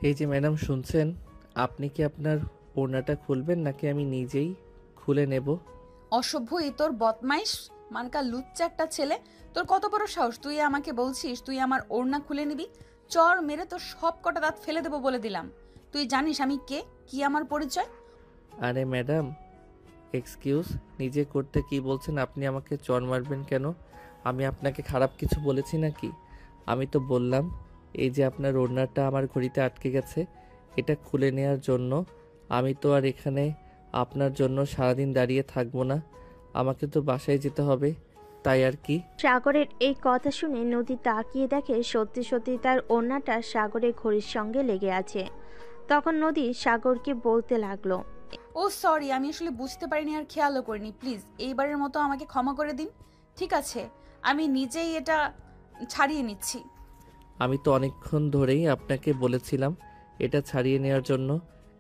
এই যে ম্যাডাম শুনছেন, আপনি কি আপনার ওড়নাটা খুলবেন নাকি আমি নিজেই খুলে নেব? অসভ্য, এই তোর বদমাইশ মার্কা লুচ্চা একটা ছেলে। তোর কত বড় সাহস, তুই আমাকে বলছিস তুই আমার ওড়না খুলে নিবি? চর মেরে তোর সব কটা দাঁত ফেলে দেবো বলে দিলাম। তুই জানিস আমি কে, কি আমার পরিচয়? আরে ম্যাডাম, এক্সকিউজ, নিজে করতে কি বলছেন? আপনি আমাকে চড় মারবেন কেন? আমি আপনাকে খারাপ কিছু বলেছি নাকি? আমি তো বললাম এই যে আপনার ওড়নাটা আমার ঘড়িতে আটকে গেছে, এটা খুলে নেওয়ার জন্য। আমি তো আর এখানে আপনার জন্য সারাদিন দাঁড়িয়ে থাকবো না, আমাকে তো বাসায় যেতে হবে, তাই আর কি। সাগরের এই কথা শুনে নদী তাকিয়ে দেখে সত্যি সত্যি তার ওড়নাটা সাগরের ঘড়ির সঙ্গে লেগে আছে। তখন নদী সাগরকে বলতে লাগলো, ও সরি, আমি আসলে বুঝতে পারিনি আর খেয়ালও করিনি। প্লিজ এইবারের মতো আমাকে ক্ষমা করে দিন। ঠিক আছে, আমি নিজেই এটা ছাড়িয়ে নিচ্ছি। আমি তো অনেকক্ষণ ধরেই আপনাকে বলেছিলাম এটা ছাড়িয়ে নেওয়ার জন্য,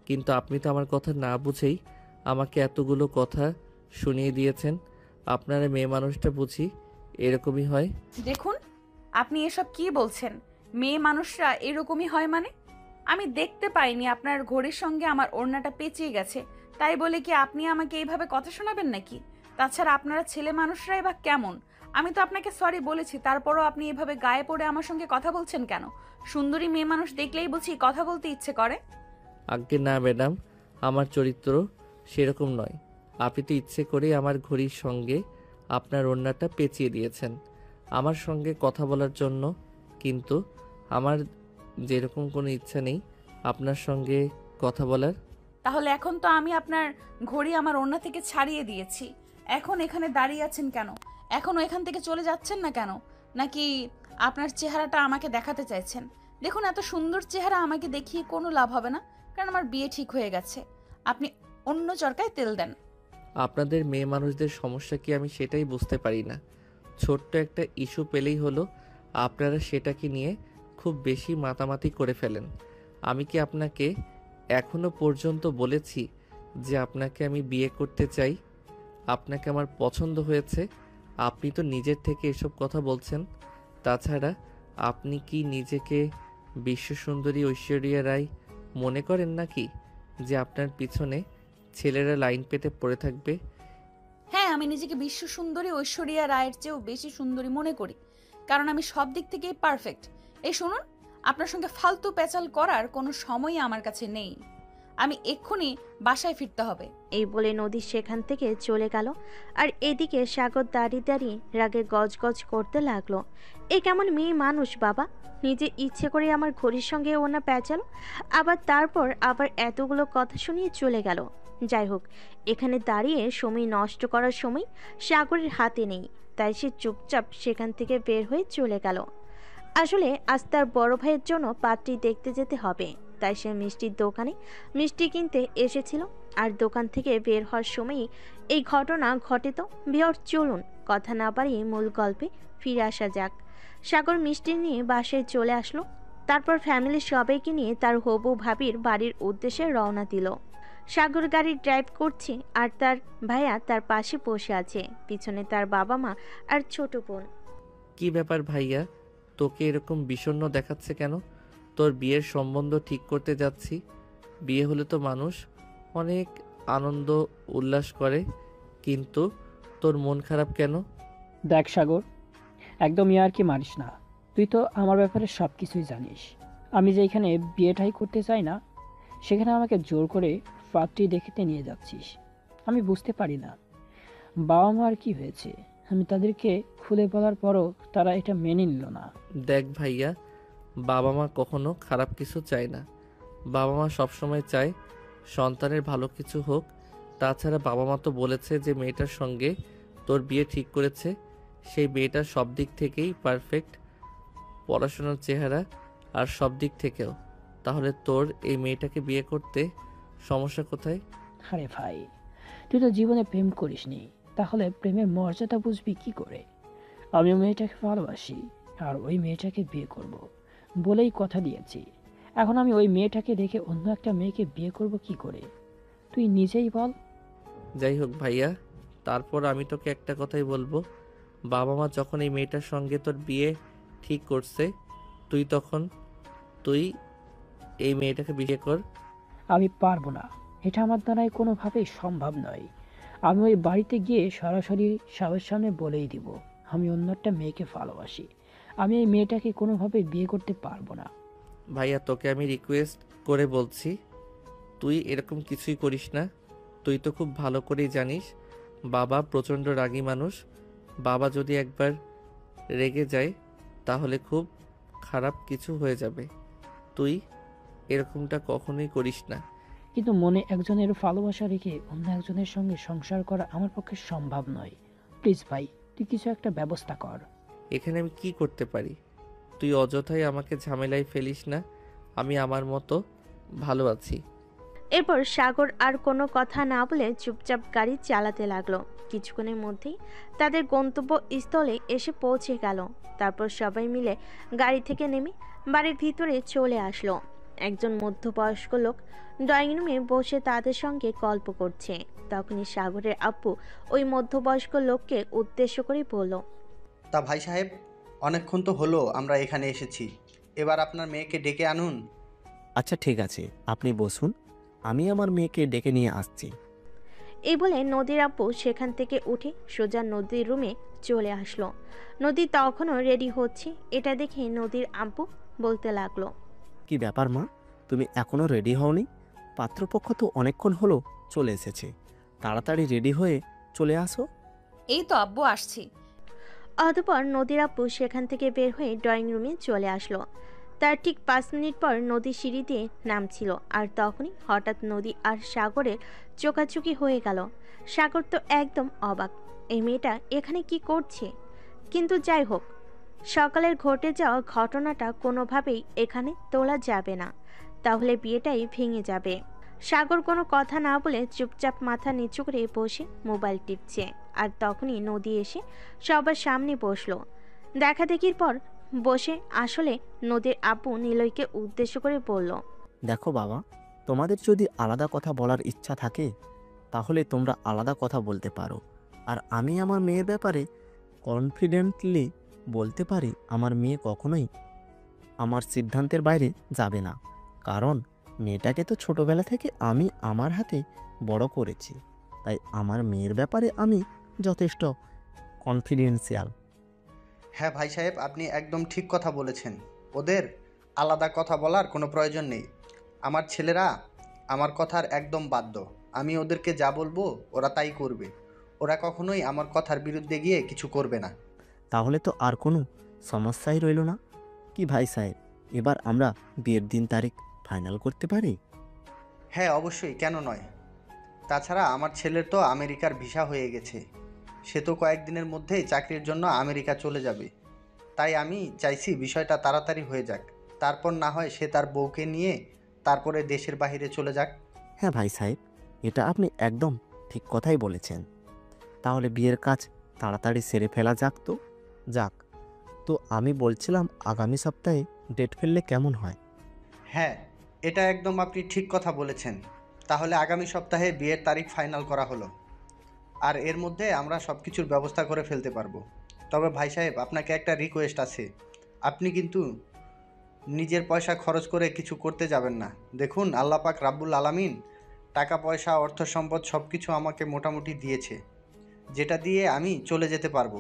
কিন্তু আপনি তো আমার কথা না বুঝেই আমাকে এতগুলো কথা শুনিয়ে দিয়েছেন। আপনারা মেয়ে মানুষটা বুঝি এরকমই হয়। দেখুন, আপনি এসব কি বলছেন? মেয়ে মানুষরা এরকমই হয় মানে? আমি দেখতে পাইনি আপনার ঘড়ির সঙ্গে আমার ওড়নাটা পেঁচিয়ে গেছে, তাই বলে কি আপনি আমাকে এইভাবে কথা শোনাবেন নাকি? তাছাড়া আপনারা ছেলে মানুষরাই বা কেমন? আমি তো আপনাকে সরি বলেছি, তারপরও আপনি এভাবে গায়ে পড়ে আমার সঙ্গে কথা বলছেন কেন? সুন্দরী মেয়ে মানুষ দেখলেই বুঝি কথা বলতে ইচ্ছে করে। আজ্ঞে না ম্যাডাম, আমার চরিত্র সেরকম নয়। আপনি তো ইচ্ছে করেই আমার ঘড়ির সঙ্গে আপনার ওড়নাটা পেঁচিয়ে দিয়েছেন আমার সঙ্গে কথা বলার জন্য, কিন্তু আমার যেরকম কোনো ইচ্ছা নেই আপনার সঙ্গে কথা বলার। তাহলে এখন তো আমি আপনার ঘড়ি আমার ওড়না থেকে ছাড়িয়ে দিয়েছি, এখন এখানে দাঁড়িয়ে আছেন কেন? এখনো এখান থেকে চলে যাচ্ছেন না কেন? নাকি আপনার চেহারাটা আমাকে দেখাতে চাইছেন? দেখুন, এত সুন্দর চেহারা আমাকে দেখিয়ে কোনো লাভ হবে না, কারণ আমার বিয়ে ঠিক হয়ে গেছে। আপনি অন্য চরকায় তেল দেন। আপনাদের মেয়ে মানুষদের সমস্যা কি আমি সেটাই বুঝতে পারি না। ছোট্ট একটা ইস্যু পেলেই হলো আপনারা সেটাকে নিয়ে খুব বেশি মাতামাতি করে ফেলেন। আমি কি আপনাকে এখনো পর্যন্ত বলেছি যে আপনাকে আমি বিয়ে করতে চাই? আপনাকে আমার পছন্দ হয়েছে, আপনি তো নিজের থেকে এসব কথা বলছেন। তাছাড়া আপনি কি নিজেকে বিশ্বসুন্দরী ঐশ্বরিয়া রায় মনে করেন নাকি, যে আপনার পিছনে ছেলেরা লাইন পেতে পড়ে থাকবে? হ্যাঁ, আমি নিজেকে বিশ্ব সুন্দরী ঐশ্বরিয়া রায়ের চেয়েও বেশি সুন্দরী মনে করি, কারণ আমি সব দিক থেকেই পারফেক্ট। এই শুনুন, আপনার সঙ্গে ফালতু প্যাচাল করার কোনো সময়ই আমার কাছে নেই। আমি এক্ষুনি বাসায় ফিরতে হবে। এই বলে নদী সেখান থেকে চলে গেল। আর এদিকে সাগর দাঁড়িয়ে দাঁড়িয়ে রাগে গজগজ করতে লাগলো, এ কেমন মেয়ে মানুষ বাবা, নিজে ইচ্ছে করে আমার ঘড়ির সঙ্গে ওনা পেঁচালো, তারপর আবার এতগুলো কথা শুনিয়ে চলে গেল। যাই হোক, এখানে দাঁড়িয়ে সময় নষ্ট করার সময় সাগরের হাতে নেই, তাই সে চুপচাপ সেখান থেকে বের হয়ে চলে গেল। আসলে আজ তার বড় ভাইয়ের জন্য পাত্রী দেখতে যেতে হবে, তাই সে মিষ্টির দোকানে মিষ্টি কিনতে এসেছিল। আর দোকান থেকে বের হওয়ার সময়ই এই ঘটনা ঘটে। তো বিহর চলুন কথা না বাড়িয়ে মূল গল্পে ফিরে আসা যাক। সাগর মিষ্টি নিয়ে বাসায় চলে আসলো। তারপর ফ্যামিলির সবাইকে নিয়ে তার হবু ভাবির বাড়ির উদ্দেশ্যে রওনা দিল। সাগর গাড়ি ড্রাইভ করছে আর তার ভাইয়া তার পাশে বসে আছে, পিছনে তার বাবা মা আর ছোট বোন। কি ব্যাপার ভাইয়া, তোকে এরকম বিষণ্ণ দেখাচ্ছে কেন? তোর বিয়ের সম্বন্ধ ঠিক করতে যাচ্ছি। বিয়ে হলে তো মানুষ অনেক আনন্দ উল্লাস করে, কিন্তু তোর মন খারাপ কেন? দেখ সাগর, একদম ইয়ার্কি মারিস না। তুই তো আমার ব্যাপারে সব কিছুই জানিস। আমি যেখানে বিয়েটাই করতে চাই না, সেখানে আমাকে জোর করে পাত্রী দেখতে নিয়ে যাচ্ছিস। আমি বুঝতে পারি না বাবা মার কি হয়েছে। আমি তাদেরকে খুলে বলার পরও তারা এটা মেনে নিল না। দেখ ভাইয়া, বাবা মা কখনো খারাপ কিছু চায় না। বাবা মা সবসময় চায় সন্তানের ভালো কিছু হোক। তাছাড়া বাবা মা তো বলেছে যে মেয়েটার সঙ্গে তোর বিয়ে ঠিক করেছে, সেই মেয়েটা সব দিক থেকেই পারফেক্ট, পড়াশোনার, চেহারা আর সব দিক থেকেও। তাহলে তোর এই মেয়েটাকে বিয়ে করতে সমস্যা কোথায়? আরে ভাই, তুই তো জীবনে প্রেম করিসনি, তাহলে প্রেমের মর্যাদা বুঝবি কি করে? আমি ওই মেয়েটাকে ভালোবাসি আর ওই মেয়েটাকে বিয়ে করব বলেই কথা দিয়েছি। এখন আমি ওই মেয়েটাকে দেখে অন্য একটা মেয়েকে বিয়ে করব কি করে? তুই নিজেই বল। যাই হোক ভাইয়া, তারপর আমি তোকে একটা কথাই বলবো, বাবা মা যখন এই মেয়েটার সঙ্গে তোর বিয়ে ঠিক করছে, তুই তখন তুই এই মেয়েটাকে বিয়ে কর। আমি পারবো না, এটা আমার দ্বারাই কোনোভাবেই সম্ভব নয়। আমি ওই বাড়িতে গিয়ে সরাসরি সবার সামনে বলেই দিব আমি অন্য একটা মেয়েকে ভালোবাসি। আমি এই মেয়েটাকে কোনোভাবেই বিয়ে করতে পারবো না। ভাইয়া তোকে আমি রিকোয়েস্ট করে বলছি, তুই এরকম কিছুই করিস না। তুই তো খুব ভালো করেই জানিস বাবা প্রচণ্ড রাগী মানুষ। বাবা যদি একবার রেগে যায় তাহলে খুব খারাপ কিছু হয়ে যাবে। তুই এরকমটা কখনোই করিস না। কিন্তু মনে একজনের ভালোবাসা রেখে অন্য একজনের সঙ্গে সংসার করা আমার পক্ষে সম্ভব নয়। প্লিজ ভাই, তুই কিছু একটা ব্যবস্থা কর। এখানে আমি কি করতে পারি? তুই অযথাই আমাকে ঝামেলায় ফেলিস না। আমি আমার মতো ভালো আছি। এরপর সাগর আর কোনো কথা না বলে চুপচাপ গাড়ি চালাতে লাগলো। কিছুক্ষণের মধ্যেই তাদের গন্তব্যস্থলে এসে পৌঁছে গেল। তারপর সবাই মিলে গাড়ি থেকে নেমে বাড়ির ভিতরে চলে আসলো। একজন মধ্যবয়স্ক লোক ড্রয়িং রুমে বসে তাদের সঙ্গে গল্প করছে। তখনই সাগরের আব্বু ওই মধ্যবয়স্ক লোককে উদ্দেশ্য করে বলল, তা ভাই সাহেব, অনেকক্ষণ তো হলো আমরা এখানে এসেছি, এবার আপনার মেয়েকে ডেকে আনুন। আচ্ছা ঠিক আছে, আপনি বসুন, আমি আমার মেয়েকে ডেকে নিয়ে আসছি। এই বলে নদীর আব্বু সেখান থেকে উঠে সোজা নদীর রুমে চলে আসলো। নদী তখনও রেডি হচ্ছে। এটা দেখে নদীর আব্বু বলতে লাগলো, কি ব্যাপার মা, তুমি এখনো রেডি হওনি? পাত্রপক্ষ তো অনেকক্ষণ হলো চলে এসেছে, তাড়াতাড়ি রেডি হয়ে চলে আসো। এই তো আব্বু আসছি। অতঃপর নদীর আব্বু সেখান থেকে বের হয়ে ড্রয়িং রুমে চলে আসলো। তার ঠিক 5 মিনিট পর নদী সিঁড়ি দিয়ে নামছিল। আর তখনই হঠাৎ নদী আর সাগরের চোকাচুকি হয়ে গেল। সাগর তো একদম অবাক, এই মেয়েটা এখানে কি করছে। কিন্তু যাই হোক, সকালের ঘটে যাওয়া ঘটনাটা কোনোভাবেই এখানে তোলা যাবে না, তাহলে বিয়েটাই ভেঙে যাবে। সাগর কোনো কথা না বলে চুপচাপ মাথা নিচু করে বসে মোবাইল টিপছে। আর তখনই নদী এসে সবার সামনে বসলো। দেখা দেখির পর বসে আসলে নদীর আব্বু নিলয়কে উদ্দেশ্য করে বলল, দেখো বাবা, তোমাদের যদি আলাদা কথা বলার ইচ্ছা থাকে তাহলে তোমরা আলাদা কথা বলতে পারো। আর আমি আমার মেয়ের ব্যাপারে কনফিডেন্টলি বলতে পারি আমার মেয়ে কখনোই আমার সিদ্ধান্তের বাইরে যাবে না, কারণ মেয়েটাকে তো ছোটবেলা থেকে আমি আমার হাতে বড় করেছি। তাই আমার মেয়ের ব্যাপারে আমি যথেষ্ট কনফিডেন্সিয়াল। হ্যাঁ ভাই সাহেব, আপনি একদম ঠিক কথা বলেছেন। ওদের আলাদা কথা বলার কোনো প্রয়োজন নেই। আমার ছেলেরা আমার কথার একদম বাধ্য। আমি ওদেরকে যা বলবো ওরা তাই করবে। ওরা কখনোই আমার কথার বিরুদ্ধে গিয়ে কিছু করবে না। তাহলে তো আর কোনো সমস্যাই রইল না। কি ভাই সাহেব, এবার আমরা বিয়ের দিন তারিখ ফাইনাল করতে পারি? হ্যাঁ অবশ্যই, কেন নয়। তাছাড়া আমার ছেলের তো আমেরিকার ভিসা হয়ে গেছে, সে তো কয়েকদিনের মধ্যেই চাকরির জন্য আমেরিকা চলে যাবে। তাই আমি চাইছি বিষয়টা তাড়াতাড়ি হয়ে যাক, তারপর না হয় সে তার বউকে নিয়ে তারপরে দেশের বাইরে চলে যাক। হ্যাঁ ভাই সাহেব, এটা আপনি একদম ঠিক কথাই বলেছেন। তাহলে বিয়ের কাজ তাড়াতাড়ি সেরে ফেলা যাক। যাক তো আমি বলছিলাম আগামী সপ্তাহে ডেট ফেললে কেমন হয়? হ্যাঁ, এটা একদম আপনি ঠিক কথা বলেছেন। তাহলে আগামী সপ্তাহে বিয়ের তারিখ ফাইনাল করা হলো, আর এর মধ্যে আমরা সব কিছুর ব্যবস্থা করে ফেলতে পারবো। তবে ভাই সাহেব, আপনাকে একটা রিকোয়েস্ট আছে। আপনি কিন্তু নিজের পয়সা খরচ করে কিছু করতে যাবেন না। দেখুন, আল্লাহ পাক রাব্বুল আলামিন টাকা পয়সা অর্থ সম্পদ সব কিছু আমাকে মোটামুটি দিয়েছে, যেটা দিয়ে আমি চলে যেতে পারবো।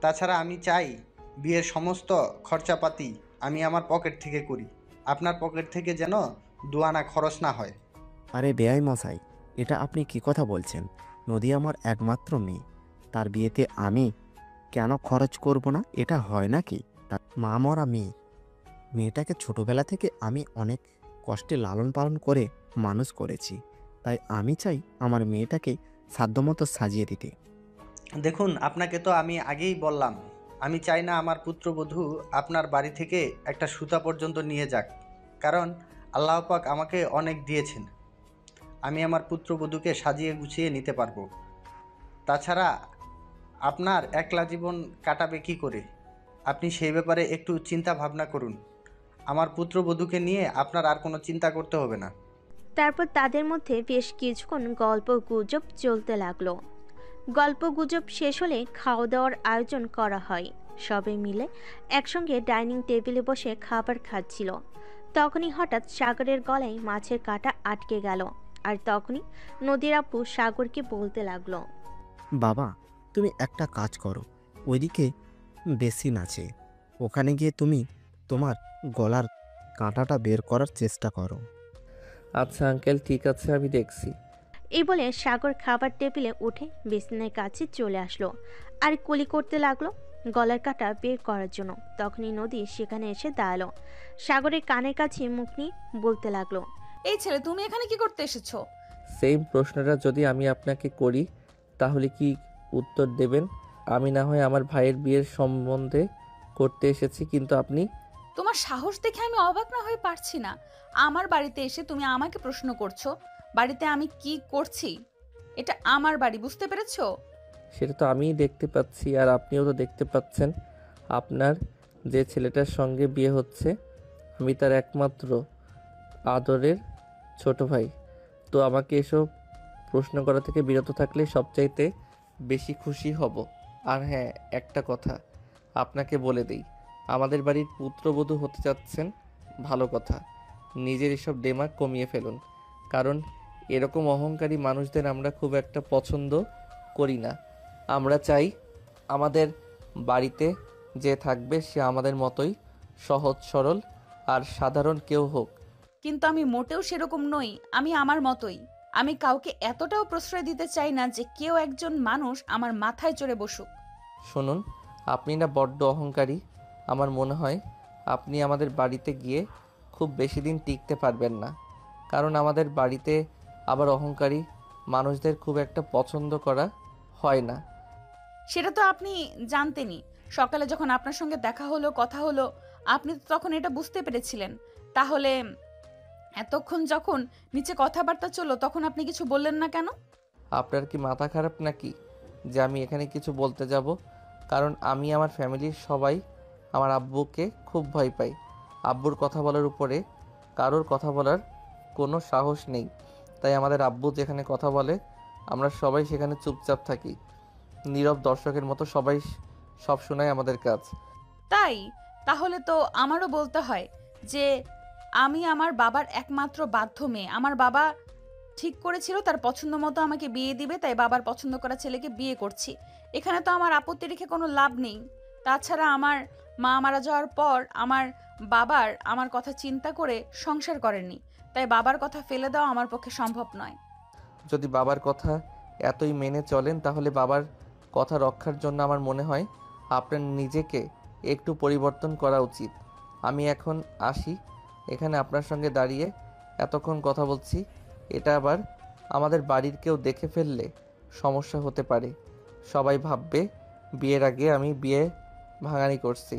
তাছাড়া আমি চাই বিয়ের সমস্ত খরচাপাতি আমি আমার পকেট থেকে করি, আপনার পকেট থেকে যেন দুয়ানা খরচ না হয়। আরে বেয়াই মশাই, এটা আপনি কি কথা বলছেন? নদী আমার একমাত্র মেয়ে, তার বিয়েতে আমি কেন খরচ করব না? এটা হয় নাকি? তার মা মরা মেয়ে, মেয়েটাকে ছোটবেলা থেকে আমি অনেক কষ্টে লালন পালন করে মানুষ করেছি। তাই আমি চাই আমার মেয়েটাকে সাধ্যমতো সাজিয়ে দিতে। দেখুন, আপনাকে তো আমি আগেই বললাম, আমি চাই না আমার পুত্রবধূ আপনার বাড়ি থেকে একটা সুতা পর্যন্ত নিয়ে যাক, কারণ আল্লাহ পাক আমাকে অনেক দিয়েছেন। আমি আমার পুত্রবধূকে সাজিয়ে গুছিয়ে নিতে পারবো। তাছাড়া আপনার একলা জীবন কাটাবে কি করে, আপনি সেই ব্যাপারে একটু চিন্তা ভাবনা করুন। আমার পুত্রবধূকে নিয়ে আপনার আর কোনো চিন্তা করতে হবে না। তারপর তাদের মধ্যে বেশ কিছুক্ষণ গল্প গুজব চলতে লাগলো। গল্প গুজব শেষ হলে খাওয়া দাওয়ার আয়োজন করা হয়। সবাই মিলে একসঙ্গে ডাইনিং টেবিলে বসে খাবার খাচ্ছিল। তখনই হঠাৎ সাগরের গলায় মাছের কাঁটা আটকে গেল। আর তখনই নদীর আপু সাগরকে বলতে লাগলো, বাবা, তুমি একটা কাজ করো, ওইদিকে বেসিন আছে, ওখানে গিয়ে তুমি তোমার গলার কাঁটাটা বের করার চেষ্টা করো। আচ্ছা আঙ্কেল, ঠিক আছে, আমি দেখছি। এই বলে সাগর খাবার টেবিলে উঠে বেসিনের কাছে চলে আসলো আর কুলি করতে লাগলো গলার কাঁটা বের করার জন্য। তখনই নদী সেখানে এসে দাঁড়ালো। সাগরের কানের কাছে মুখ নিয়ে বলতে লাগলো, এই ছেলে, তুমি এখানে কি করতে এসেছো? সেম প্রশ্নটা যদি আমি আপনাকে করি তাহলে কি উত্তর দেবেন? আমি না হয় আমার ভাইয়ের বিয়ের সম্বন্ধে করতে এসেছি, কিন্তু আপনি? তোমার সাহস দেখে আমি অবাক না হয়ে পারছি না। আমার বাড়িতে এসে তুমি আমাকে প্রশ্ন করছো বাড়িতে আমি কি করছি। এটা আমার বাড়ি, বুঝতে পেরেছো? সেটা তো আমিই দেখতে পাচ্ছি, আর আপনিও তো দেখতে পাচ্ছেন। আপনার যে ছেলেটার সঙ্গে বিয়ে হচ্ছে আমি তার একমাত্র আদরের ছোট ভাই। তো আমাকে এসব প্রশ্ন করা থেকে বিরত থাকলে সবচাইতে বেশি খুশি হব। আর হ্যাঁ, একটা কথা আপনাকে বলে দেই, আমাদের বাড়ির পুত্রবধূ হতে যাচ্ছেন, ভালো কথা। নিজের এসব দেমাগ কমিয়ে ফেলুন, কারণ এরকম অহংকারী মানুষদের আমরা খুব একটা পছন্দ করি না। আমরা চাই আমাদের বাড়িতে যে থাকবে সে আমাদের মতোই সহজ সরল আর সাধারণ কেউ হোক। কিন্তু আমি মোটেও সেরকম নই। আমি আমার মতোই। আমি কাউকে এতটাও প্রশ্রয় দিতে চাই না যে কেউ একজন মানুষ আমার মাথায় চড়ে বসুক। শুনুন, আপনি না বড্ড অহংকারী। আমার মনে হয় আপনি আমাদের বাড়িতে গিয়ে খুব বেশি দিন টিকতে পারবেন না, কারণ আমাদের বাড়িতে আবার অহংকারী মানুষদের খুব একটা পছন্দ করা হয় না। সেটা তো আপনি জানতেনই। সকালে যখন আপনার সঙ্গে দেখা হলো, কথা হলো, আপনি তো তখন এটা বুঝতে পেরেছিলেন। তাহলে এতক্ষণ যখন নিচে কথাবার্তা চললো তখন আপনি কিছু বললেন না কেন? আপনার কি মাথা খারাপ নাকি যে আমি এখানে কিছু বলতে যাব? কারণ আমি আমার ফ্যামিলির সবাই আমার আব্বুকে খুব ভয় পাই। আব্বুর কথা বলার উপরে কারোর কথা বলার কোনো সাহস নেই। তাই আমাদের আব্বু যেখানে কথা বলে আমরা সবাই সেখানে চুপচাপ থাকি, নীরব দর্শকের মতো। সবাই সব শোনায় আমাদের কাজ। তাই তাহলে তো আমারও বলতে হয় যে আমি আমার বাবার একমাত্র বাধ্য মেয়ে। আমার বাবা ঠিক করেছিল তার পছন্দ মতো আমাকে বিয়ে দিবে, তাই বাবার পছন্দ করা ছেলেকে বিয়ে করছি। এখানে তো আমার আপত্তি রেখে কোনো লাভ নেই। তাছাড়া আমার মা মারা যাওয়ার পর আমার বাবার আমার কথা চিন্তা করে সংসার করেননি, তাই বাবার কথা ফেলে দেওয়া আমার পক্ষে সম্ভব নয়। যদি বাবার কথা এতই মেনে চলেন তাহলে বাবার কথা রক্ষার জন্য আমার মনে হয় আপনার নিজেকে একটু পরিবর্তন করা উচিত। আমি এখন আসি। এখানে আপনার সঙ্গে দাঁড়িয়ে এতক্ষণ কথা বলছি, এটা আবার আমাদের বাড়ির কেউ দেখে ফেললে সমস্যা হতে পারে। সবাই ভাববে বিয়ের আগে আমি বিয়ে ভাঙানি করছি।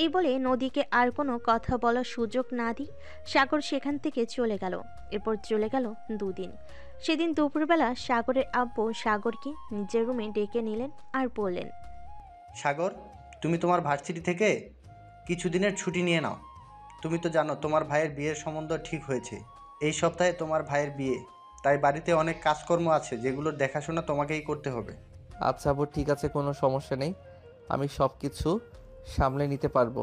এই বলে নদীকে আর কোনো কথা বলার সুযোগ না দিয়ে সাগর সেখান থেকে চলে গেল। এরপর চলে গেল দুদিন। সেদিন দুপুরবেলা সাগরের আব্বু সাগরকে নিজের রুমে ডেকে নিলেন আর বললেন, সাগর, তুমি তোমার ভার্সিটি থেকে কিছুদিনের ছুটি নিয়ে নাও। তুমি তো জানো তোমার ভাইয়ের বিয়ের সম্বন্ধ ঠিক হয়েছে। এই সপ্তাহে তোমার ভাইয়ের বিয়ে, তাই বাড়িতে অনেক কাজকর্ম আছে যেগুলোর দেখাশোনা তোমাকেই করতে হবে। আচ্ছা আব্বু, ঠিক আছে, কোনো সমস্যা নেই। আমি সব কিছু সামলে নিতে পারবো,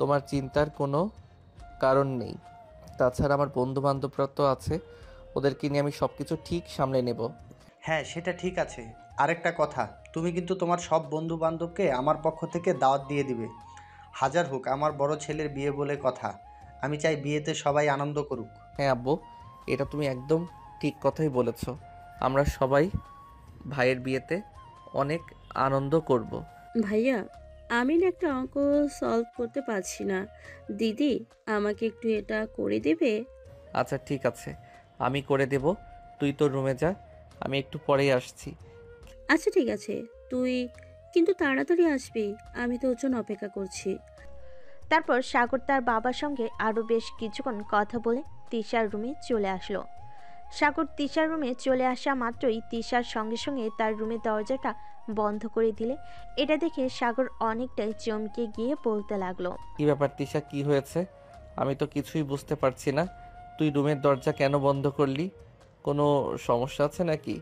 তোমার চিন্তার কোনো কারণ নেই। তাছাড়া আমার বন্ধু বান্ধবরা তো আছে, ওদেরকে নিয়ে আমি সব কিছু ঠিক সামলে নেব। হ্যাঁ, সেটা ঠিক আছে। আরেকটা কথা, তুমি কিন্তু তোমার সব বন্ধু বান্ধবকে আমার পক্ষ থেকে দাওয়াত দিয়ে দিবে। হাজার হোক আমার বড় ছেলের বিয়ে বলে কথা, আমি চাই বিয়েতে সবাই আনন্দ করুক। হ্যাঁ আব্বু, এটা তুমি একদম ঠিক কথাই বলেছ। আমরা সবাই ভাইয়ের বিয়েতে অনেক আনন্দ করব। ভাইয়া, আমি না একটা অঙ্ক সলভ করতে পারছি না। দিদি, আমাকে একটু এটা করে দেবে? আচ্ছা ঠিক আছে, আমি করে দেব। তুই তোর রুমে যা, আমি একটু পরেই আসছি। আচ্ছা ঠিক আছে, তুই কিন্তু তাড়াতাড়ি আসবি, আমি তোর জন্য অপেক্ষা করছি। তারপর সাগর তার বাবার সঙ্গে আরও বেশ কিছুক্ষণ কথা বলে তিশার রুমে চলে আসলো। সাগর তিশার রুমে চলে আসা মাত্রই তিশার সঙ্গে সঙ্গে তার রুমের দরজাটা বন্ধ করে দিলে এটা দেখে সাগর অনেকটাই চমকে গিয়ে বলতে লাগলো, কি ব্যাপার তিশা, কি হয়েছে? আমি তো কিছুই বুঝতে পারছি না। তুই রুমের দরজা কেন বন্ধ করলি? কোনো সমস্যা আছে নাকি?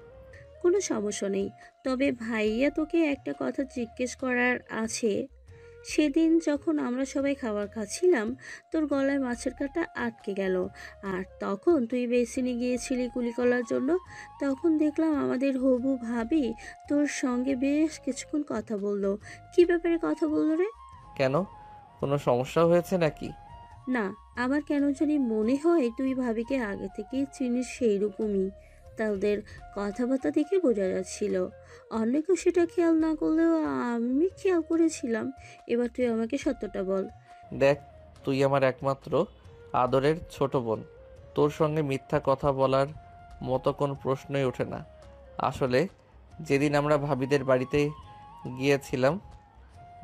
কোনো সমস্যা নেই, তবে ভাইয়া তোকে একটা কথা জিজ্ঞেস করার আছে। সেদিন যখন আমরা সবাই খাবার খাচ্ছিলাম, তোর গলায় মাছের কাঁটা আটকে গেল, আর তখন তুই বেসিনে গিয়েছিলি কুলি করার জন্য। তখন দেখলাম আমাদের হবু ভাবি তোর সঙ্গে বেশ কিছুক্ষণ কথা বললো। কি ব্যাপারে কথা বললো রে? কেন, কোনো সমস্যা হয়েছে নাকি? না, আমার কেন জানি মনে হয় তুই ভাবিকে আগে থেকেই চিনিস সেই রকমই। তাদের কথাবার্তা দেখে বোঝা যাচ্ছিল। অন্য কেউ সেটা খেয়াল না করলেও আমি খেয়াল করেছিলাম। এবার তুই আমাকে সত্যটা বল। দেখ, তুই আমার একমাত্র আদরের ছোট বোন। তোর সঙ্গে মিথ্যা কথা বলার মতো কোনো প্রশ্নই ওঠে না। আসলে যেদিন আমরা ভাবিদের বাড়িতে গিয়েছিলাম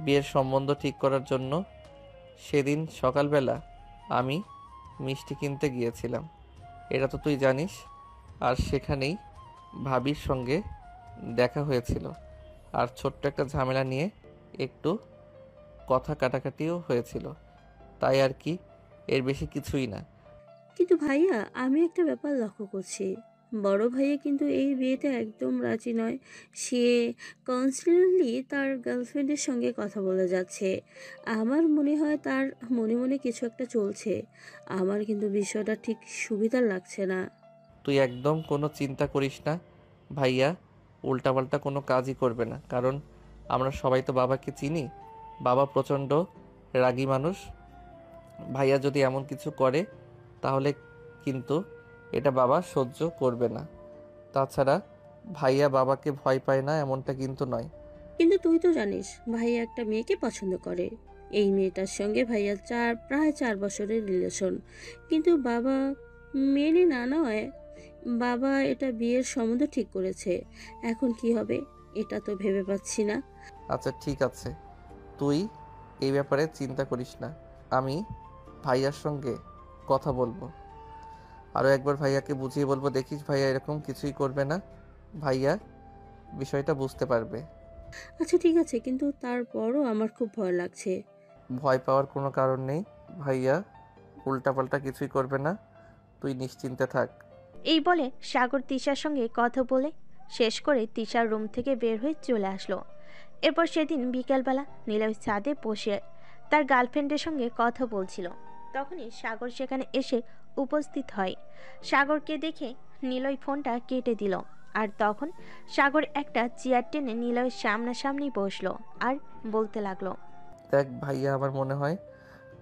বিয়ের সম্বন্ধ ঠিক করার জন্য, সেদিন সকালবেলা আমি মিষ্টি কিনতে গিয়েছিলাম, এটা তো তুই জানিস। আর সেখানেই ভাবির সঙ্গে দেখা হয়েছিল, আর ছোট্ট একটা ঝামেলা নিয়ে একটু কথা কাটাকাটিও হয়েছিল, তাই আর কি, এর বেশি কিছুই না। কিন্তু ভাইয়া, আমি একটা ব্যাপার লক্ষ্য করছি। বড় ভাইয়া কিন্তু এই বিয়েতে একদম রাজি নয়। সে কনস্ট্যান্টলি তার গার্লফ্রেন্ডের সঙ্গে কথা বলে যাচ্ছে। আমার মনে হয় তার মনে মনে কিছু একটা চলছে। আমার কিন্তু বিষয়টা ঠিক সুবিধার লাগছে না। তুই একদম কোনো চিন্তা করিস না, ভাইয়া উল্টাপাল্টা কোনো কাজই করবে না, কারণ আমরা সবাই তো বাবাকে চিনি। বাবা প্রচণ্ড রাগী মানুষ। ভাইয়া যদি এমন কিছু করে তাহলে কিন্তু এটা বাবা সহ্য করবে না। তাছাড়া ভাইয়া বাবাকে ভয় পায় না এমনটা কিন্তু নয়। কিন্তু তুই তো জানিস ভাইয়া একটা মেয়েকে পছন্দ করে। এই মেয়েটার সঙ্গে ভাইয়া প্রায় 4 বছরের রিলেশন। কিন্তু বাবা মেনে না নয়, বাবা এটা বিয়ের সম্বন্ধ ঠিক করেছে। এখন কি হবে এটা তো ভেবে পাচ্ছি না। আচ্ছা ঠিক আছে, তুই এই ব্যাপারে চিন্তা করিস না। আমি ভাইয়ার সঙ্গে কথা বলবো, আরও একবার ভাইয়াকে বুঝিয়ে বলবো। দেখিস ভাইয়া এরকম কিছুই করবে না, ভাইয়া বিষয়টা বুঝতে পারবে। আচ্ছা ঠিক আছে, কিন্তু তারপরও আমার খুব ভয় লাগছে। ভয় পাওয়ার কোনো কারণ নেই, ভাইয়া উল্টাপাল্টা কিছুই করবে না, তুই নিশ্চিন্তে থাক। এই বলে সাগর তিশার সঙ্গে কথা বলে শেষ করে তিশার রুম থেকে বের হয়ে চলে আসলো। এরপর সেদিন বিকেলবেলা নিলয় ছাদে বসে তার গার্লফ্রেন্ডের সঙ্গে কথা বলছিল। তখনই সাগর সেখানে এসে উপস্থিত হয়। সাগরকে দেখে নিলয় ফোনটা কেটে দিল, আর তখন সাগর একটা চেয়ার টেনে নিলয়ের সামনাসামনি বসলো আর বলতে লাগলো, দেখ ভাইয়া, আমার মনে হয়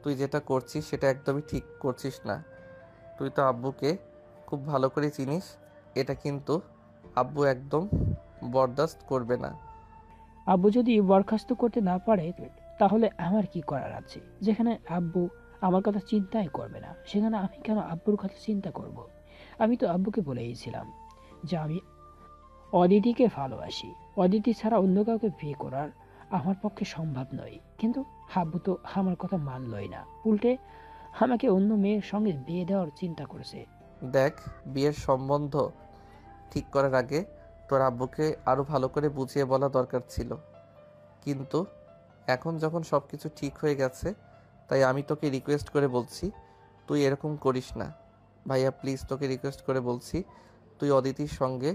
তুই যেটা করছিস সেটা একদমই ঠিক করছিস না। তুই তো আব্বুকে খুব ভালো করে চিনিস, এটা কিন্তু আব্বু একদম বরদাস্ত করবে না। আব্বু যদি বরখাস্ত করতে না পারে তাহলে আমার কি করার আছে? যেখানে আব্বু আমার কথা চিন্তাই করবে না, সেখানে আমি কেন আব্বুর কথা চিন্তা করব? আমি তো আব্বুকে বলেইছিলাম যে আমি অদিতিকে ভালোবাসি। অদিতি ছাড়া অন্য কাউকে বিয়ে করার আমার পক্ষে সম্ভব নয়। কিন্তু আব্বু তো আমার কথা মানলই না, উল্টে আমাকে অন্য মেয়ের সঙ্গে বিয়ে দেওয়ার চিন্তা করেছে। দেখ, বিয়ের সম্বন্ধ ঠিক করার আগে তোর আব্বুকে আরও ভালো করে বুঝিয়ে বলা দরকার ছিল, কিন্তু এখন যখন সব কিছু ঠিক হয়ে গেছে তাই আমি তোকে রিকোয়েস্ট করে বলছি তুই এরকম করিস না। ভাইয়া প্লিজ, তোকে রিকোয়েস্ট করে বলছি, তুই অদিতির সঙ্গে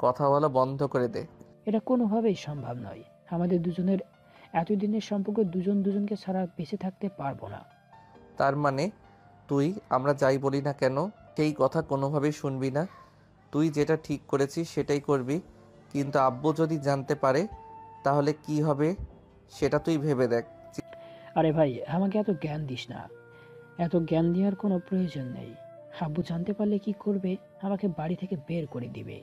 কথা বলা বন্ধ করে দে। এটা কোনোভাবেই সম্ভব নয়। আমাদের দুজনের এতদিনের সম্পর্ক দুজন দুজনকে ছাড়া বেঁচে থাকতে পারবো না। তার মানে তুই আমরা যাই বলি না কেন সেই কথা কোনোভাবেই শুনবি না? তুই যেটা ঠিক করেছিস সেটাই করবি, কিন্তু আব্বু যদি জানতে পারে তাহলে কি হবে সেটা তুই ভেবে দেখ। আরে ভাই, আমাকে এত জ্ঞান দিস না। এত জ্ঞান দেওয়ার কোনো প্রয়োজন নেই। আব্বু জানতে পারলে কি করবে? আমাকে বাড়ি থেকে বের করে দিবে।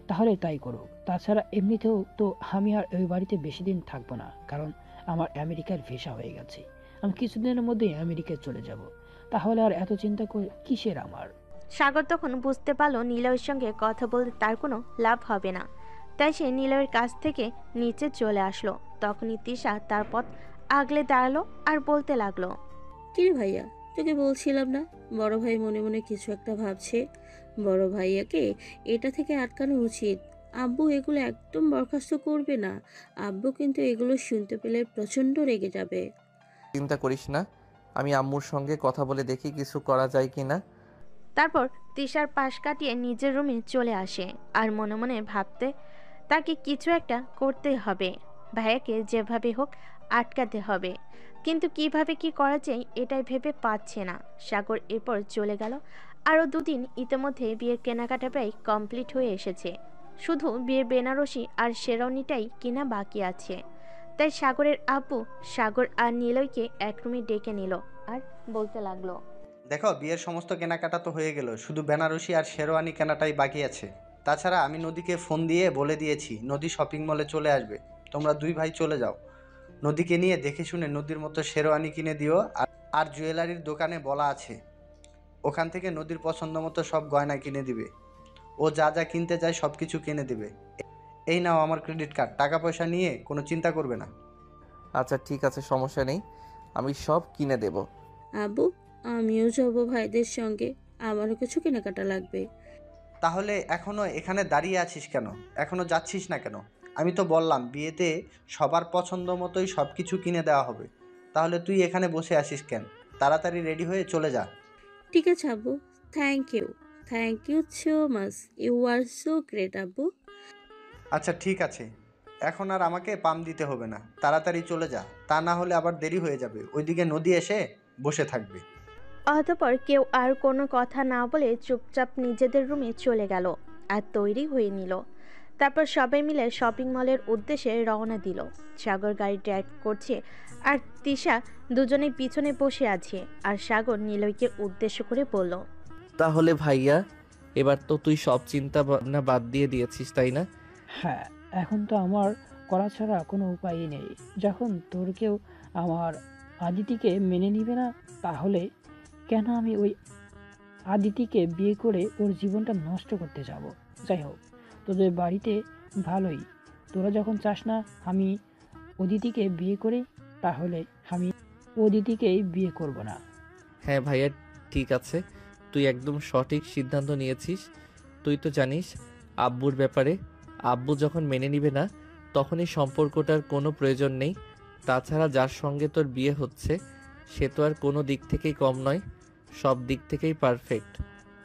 তাহলে তাই করুক। তাছাড়া এমনিতেও তো আমি আর ওই বাড়িতে বেশি দিন থাকবো না, কারণ আমার আমেরিকার ভিসা হয়ে গেছে। আমি কিছুদিনের মধ্যেই আমেরিকায় চলে যাব। তাহলে আর এত চিন্তা কিসের আমার? সাগর তখন বুঝতে পারলো নিলয়ের সঙ্গে কথা বলতে তার কোনো লাভ হবে না, তাই সে নিলয়ের কাছ থেকে নিচে চলে আসলো। তখনই তিশা তার পথ আগলে দাঁড়ালো আর বলতে লাগলো, কিরে ভাইয়া, তোকে বলছিলাম না বড় ভাই মনে মনে কিছু একটা ভাবছে? বড় ভাইয়াকে এটা থেকে আটকানো উচিত। আব্বু এগুলো একদম বরখাস্ত করবে না। আব্বু কিন্তু এগুলো শুনতে পেলে প্রচন্ড রেগে যাবে। চিন্তা করিস না, আমি আম্মুর সঙ্গে কথা বলে দেখি কিছু করা যায় কি না। তারপর তিশার পাশ কাটিয়ে নিজের রুমে চলে আসে আর মনে মনে ভাবতে তাকে কিছু একটা করতে হবে। ভাইয়াকে যেভাবে হোক আটকাতে হবে, কিন্তু কিভাবে কি করা যায় এটাই ভেবে পাচ্ছে না। সাগর এরপর চলে গেল। আরও দুদিন ইতিমধ্যে বিয়ের কেনাকাটা প্রায় কমপ্লিট হয়ে এসেছে। শুধু বিয়ের বেনারসি আর শেরওয়ানিটাই কিনা বাকি আছে। তাই সাগরের আব্বু সাগর আর নিলয়কে এক রুমে ডেকে নিল আর বলতে লাগলো, দেখো, বিয়ের সমস্ত কেনাকাটা তো হয়ে গেল, শুধু বেনারসি আর শেরওয়ানি কেনাটাই বাকি আছে। তাছাড়া আমি নদীকে ফোন দিয়ে বলে দিয়েছি নদী শপিং মলে চলে আসবে, তোমরা দুই ভাই চলে যাও। নদীকে নিয়ে দেখে শুনে নদীর মতো শেরওয়ানি কিনে দিও। আর জুয়েলারির দোকানে বলা আছে ওখান থেকে নদীর পছন্দ মতো সব গয়না কিনে দিবে। ও যা যা কিনতে চায় সব কিছু কিনে দিবে। এই নাও আমার ক্রেডিট কার্ড, টাকা পয়সা নিয়ে কোনো চিন্তা করবে না। আচ্ছা ঠিক আছে, সমস্যা নেই, আমি সব কিনে দেব। আব্বু, আমিও যাব ভাইদের সঙ্গে, আমারও কিছু কেনাকাটা লাগবে। তাহলে এখনো এখানে দাঁড়িয়ে আছিস কেন? এখনো যাচ্ছিস না কেন? আমি তো বললাম বিয়েতে সবার পছন্দ মতোই সব কিছু কিনে দেওয়া হবে, তাহলে তুই এখানে বসে আছিস কেন? তাড়াতাড়ি রেডি হয়ে চলে যা। ঠিক আছে আব্বু, thank you so much, you are so great আব্বু। আচ্ছা ঠিক আছে, এখন আর আমাকে পাম দিতে হবে না, তাড়াতাড়ি চলে যা, তা না হলে আবার দেরি হয়ে যাবে, ওইদিকে নদী এসে বসে থাকবে। অতঃপর কেউ আর কোনো কথা না বলে চুপচাপ নিজেদের রুমে চলে গেল আর তৈরি হয়ে নিল। তারপর সবাই মিলে শপিং মলের উদ্দেশ্যে রওনা দিল। সাগর গাড়ি ড্রাইভ করছে আর তিশা দুজনেই পিছনে বসে আছে। আর সাগর নিলয়কে উদ্দেশ্য করে বলল, তাহলে ভাইয়া, এবার তো তুই সব চিন্তা ভাবনা বাদ দিয়ে দিয়েছিস, তাই না? হ্যাঁ, এখন তো আমার করা ছাড়া কোনো উপায়ই নেই। যখন তোর কেউ আমার আদিতিকে মেনে নিবে না, তাহলে কেন আমি ওই আদিতিকে বিয়ে করে ওর জীবনটা নষ্ট করতে যাব? যাই হোক, তোদের বাড়িতে ভালোই, তোরা যখন চাস না আমি অদিতিকে বিয়ে করি, তাহলে আমি অদিতিকেই বিয়ে করব না। হ্যাঁ ভাইয়া, ঠিক আছে, তুই একদম সঠিক সিদ্ধান্ত নিয়েছিস। তুই তো জানিস আব্বুর ব্যাপারে, আব্বু যখন মেনে নিবে না তখনই সম্পর্কটার কোনো প্রয়োজন নেই। তাছাড়া যার সঙ্গে তোর বিয়ে হচ্ছে সে তো আর কোনো দিক থেকেই কম নয়, সব দিক থেকেই পারফেক্ট।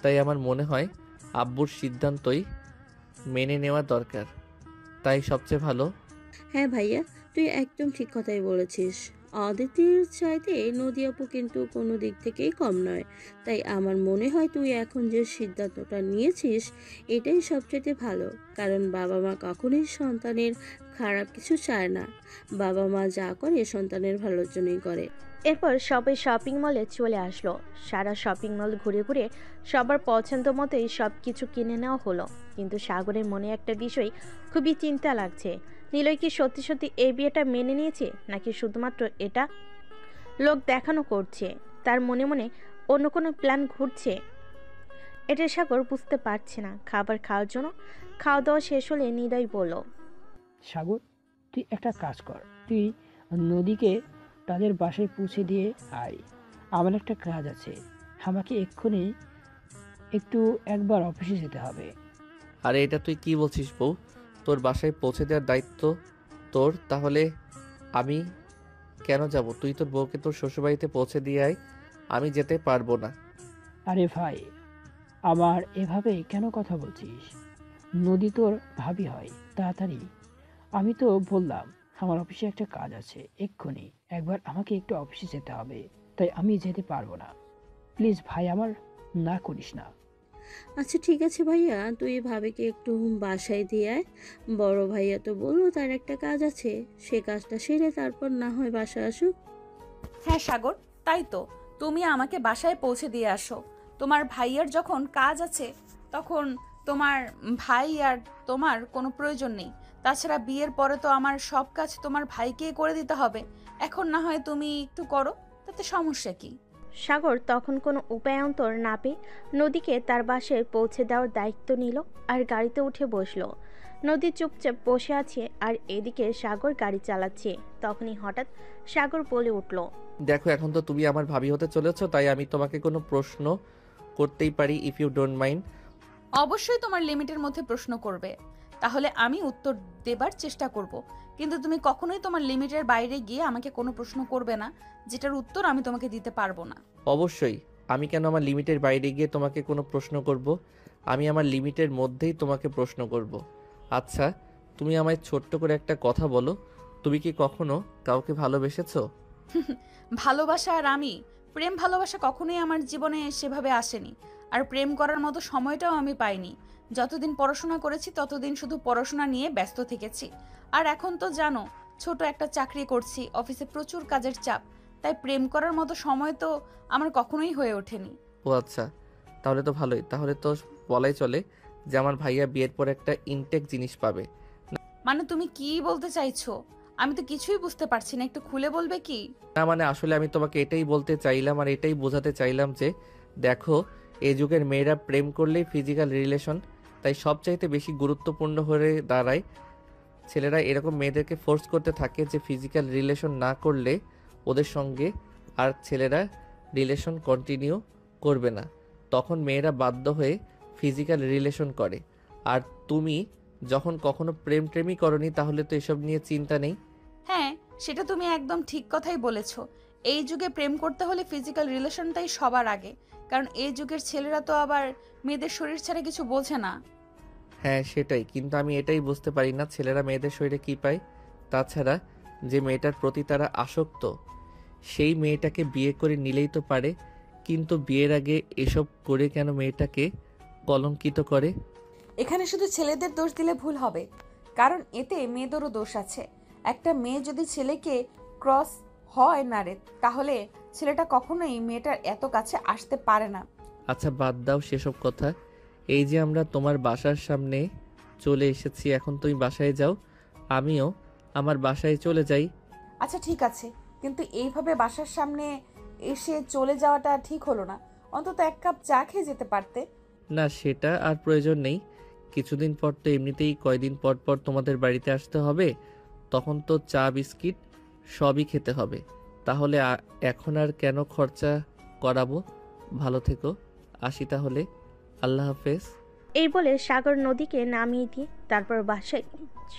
তাই আমার মনে হয় আব্বুর সিদ্ধান্তই মেনে নেওয়া দরকার, তাই সবচেয়ে ভালো। হ্যাঁ ভাইয়া, তুই একদম ঠিক কথাই বলেছিস। অদিতির চাইতে নদী আপু কিন্তু কোনো দিক থেকেই কম নয়। তাই আমার মনে হয় তুই এখন যে সিদ্ধান্তটা নিয়েছিস এটাই সবচেয়ে ভালো। কারণ বাবা মা কখনোই সন্তানের খারাপ কিছু চায় না। বাবা মা যা করে সন্তানের ভালোর জন্যই করে। এরপর সবাই শপিং মলে চলে আসলো। সারা শপিং মল ঘুরে ঘুরে সবার পছন্দ মতোই সব কিছু কিনে নেওয়া হলো। কিন্তু সাগরের মনে একটা বিষয় খুবই চিন্তা লাগছে। নিলয় কি সত্যি সত্যি এই বিয়েটা মেনে নিয়েছে, নাকি শুধুমাত্র এটা লোক দেখানো করছে? তার মনে মনে অন্য কোনো প্ল্যান ঘুরছে, এটা সাগর বুঝতে পারছে না। খাবার খাওয়ার জন্য খাওয়া দাওয়া শেষ হলে নিলয় বলল, সাগর, তুই একটা কাজ কর, তুই নদীকে তাদের বাসায় পৌঁছে দিয়ে আয়। আমার একটা কাজ আছে, আমাকে এক্ষুনি একবার অফিসে যেতে হবে। আরে এটা তুই কি বলছিস বউ? তোর বাসায় পৌঁছে দেওয়ার দায়িত্ব তোর, তাহলে আমি কেন যাব? তুই তোর বউকে তোর শ্বশুরবাড়িতে পৌঁছে দিয়ে আয়, আমি যেতে পারবো না। আরে ভাই, আমার এভাবে কেন কথা বলছিস? নদী তোর ভাবি হয়, তাড়াতাড়ি। আমি তো বললাম আমার অফিসে একটা কাজ আছে, এক্ষুনি একবার আমাকে একটু অফিসে যেতে হবে, তাই আমি যেতে পারবো না। প্লিজ ভাই, আমার না করিস না। আচ্ছা ঠিক আছে ভাইয়া, তুই ভাবিকে একটু বাসায় দিয়ে আয়। বড় ভাইয়া তো বললো তার একটা কাজ আছে, সে কাজটা সেরে তারপর না হয় বাসায় আসুক। হ্যাঁ সাগর, তাই তো, তুমি আমাকে বাসায় পৌঁছে দিয়ে আসো। তোমার ভাইয়ার যখন কাজ আছে তখন তোমার ভাই আর তোমার কোনো প্রয়োজন নেই। তাছাড়া বিয়ের পরে তো আমার সব কাজ তোমার ভাইকেই করে দিতে হবে। এখন না হয় তুমি একটু করো, তাতে সমস্যা কি? সাগর তখন কোনো উপায়ান্তর না পেয়ে নদীকে তার বাসায় পৌঁছে দেওয়ার দায়িত্ব নিল আর গাড়িতে উঠে বসলো। নদী চুপচাপ বসে আছে আর এদিকে সাগর গাড়ি চালাচ্ছে। তখনই হঠাৎ সাগর বলে উঠল, দেখো, এখন তো তুমি আমার ভাবি হতে চলেছো, তাই আমি তোমাকে কোনো প্রশ্ন করতেই পারি, ইফ ইউ ডোন্ট মাইন্ড। অবশ্যই তোমার লিমিটের মধ্যে প্রশ্ন করবে, তাহলে আমি উত্তর দেবার চেষ্টা করব। কিন্তু তুমি কখনোই তোমার লিমিটের বাইরে গিয়ে আমাকে কোনো প্রশ্ন করবে না যেটার উত্তর আমি তোমাকে দিতে পারবো না। অবশ্যই, আমি কেন আমার লিমিটের বাইরে গিয়ে তোমাকে কোনো প্রশ্ন করব? আমি আমার লিমিটের মধ্যেই তোমাকে প্রশ্ন করব। আচ্ছা, তুমি আমায় ছোট্ট করে একটা কথা বলো, তুমি কি কখনো কাউকে ভালোবেসেছো? ভালোবাসা আর আমি, প্রেম ভালোবাসা কখনোই আমার জীবনে সেভাবে আসেনি। আর প্রেম করার মতো সময়টাও আমি পাইনি। যতদিন পড়াশোনা করেছি ততদিন শুধু পড়াশোনা নিয়ে ব্যস্ত থেকেছি। আর এখন তো জানো, ছোট একটা চাকরি করছি, অফিসে প্রচুর কাজের চাপ, তাই প্রেম করার মতো সময় তো আমার কখনোই হয়ে ওঠেনি। ও আচ্ছা, তাহলে তো ভালোই। তাহলে তো বলাই চলে যে আমার ভাইয়া বিয়ের পর একটা ইনটেক জিনিস পাবে। মানে তুমি কি বলতে চাইছো? আমি তো কিছুই বুঝতে পারছি না, একটু খুলে বলবে কি? না মানে আসলে আমি তোমাকে এটাই বলতে চাইলাম আর এটাই বোঝাতে চাইলাম যে দেখো, এই যুগের মেয়েরা প্রেম করলেই ফিজিক্যাল রিলেশন, তাই সবচাইতে বেশি গুরুত্বপূর্ণ হয়ে দাঁড়ায়। ছেলেরা এরকম মেয়েদেরকে ফোর্স করতে থাকে যে ফিজিক্যাল রিলেশন না করলে ওদের সঙ্গে আর ছেলেরা রিলেশন কন্টিনিউ করবে না। তখন মেয়েরা বাধ্য হয়ে ফিজিক্যাল রিলেশন করে। আর তুমি যখন কখনো প্রেমই করনি, তাহলে তো এসব নিয়ে চিন্তা নেই। হ্যাঁ, সেটা তুমি একদম ঠিক কথাই বলেছো। এই যুগে প্রেম করতে হলে ফিজিক্যাল রিলেশনটাই সবার আগে, কারণ এই যুগের ছেলেরা তো আবার মেয়েদের শরীর ছাড়া কিছু বোঝে না। হ্যাঁ সেটাই, কিন্তু আমি এটাই বুঝতে পারি না ছেলেরা মেয়েদের শরীরে কী পায়। তাছাড়া যে মেয়েটার প্রতি তারা আসক্ত, সেই মেয়েটাকে বিয়ে করে নিলেই তো পারে, কিন্তু বিয়ের আগে এসব করে কেন মেয়েটাকে কলঙ্কিত করে? এখানে শুধু ছেলেদের দোষ দিলে ভুল হবে, কারণ এতে মেয়েদেরও দোষ আছে। একটা মেয়ে যদি ছেলেকে ক্রস হয় না রে, তাহলে ছেলেটা কখনোই মেয়েটার এত কাছে আসতে পারে না। আচ্ছা বাদ দাও সেসব কথা। এই যে আমরা তোমার বাসার সামনে চলে এসেছি, এখন তুমি বাসায় যাও, আমিও আমার বাসায় চলে যাই। আচ্ছা ঠিক আছে, কিন্তু এইভাবে বাসার সামনে এসে চলে যাওয়াটা ঠিক হলো না। অন্তত এক কাপ চা খেয়ে যেতে পারতে। না সেটা আর প্রয়োজন নেই, কিছুদিন পর তো এমনিতেই কয়দিন পর পর তোমাদের বাড়িতে আসতে হবে, তখন তো চা বিস্কিট সবই খেতে হবে। তাহলে এখন আর কেন খরচা করাবো? ভালো থেকো, আসি তাহলে, আল্লাহ হাফেজ। এই বলে সাগর নদীকে নামিয়ে দিয়ে তারপর বাসায়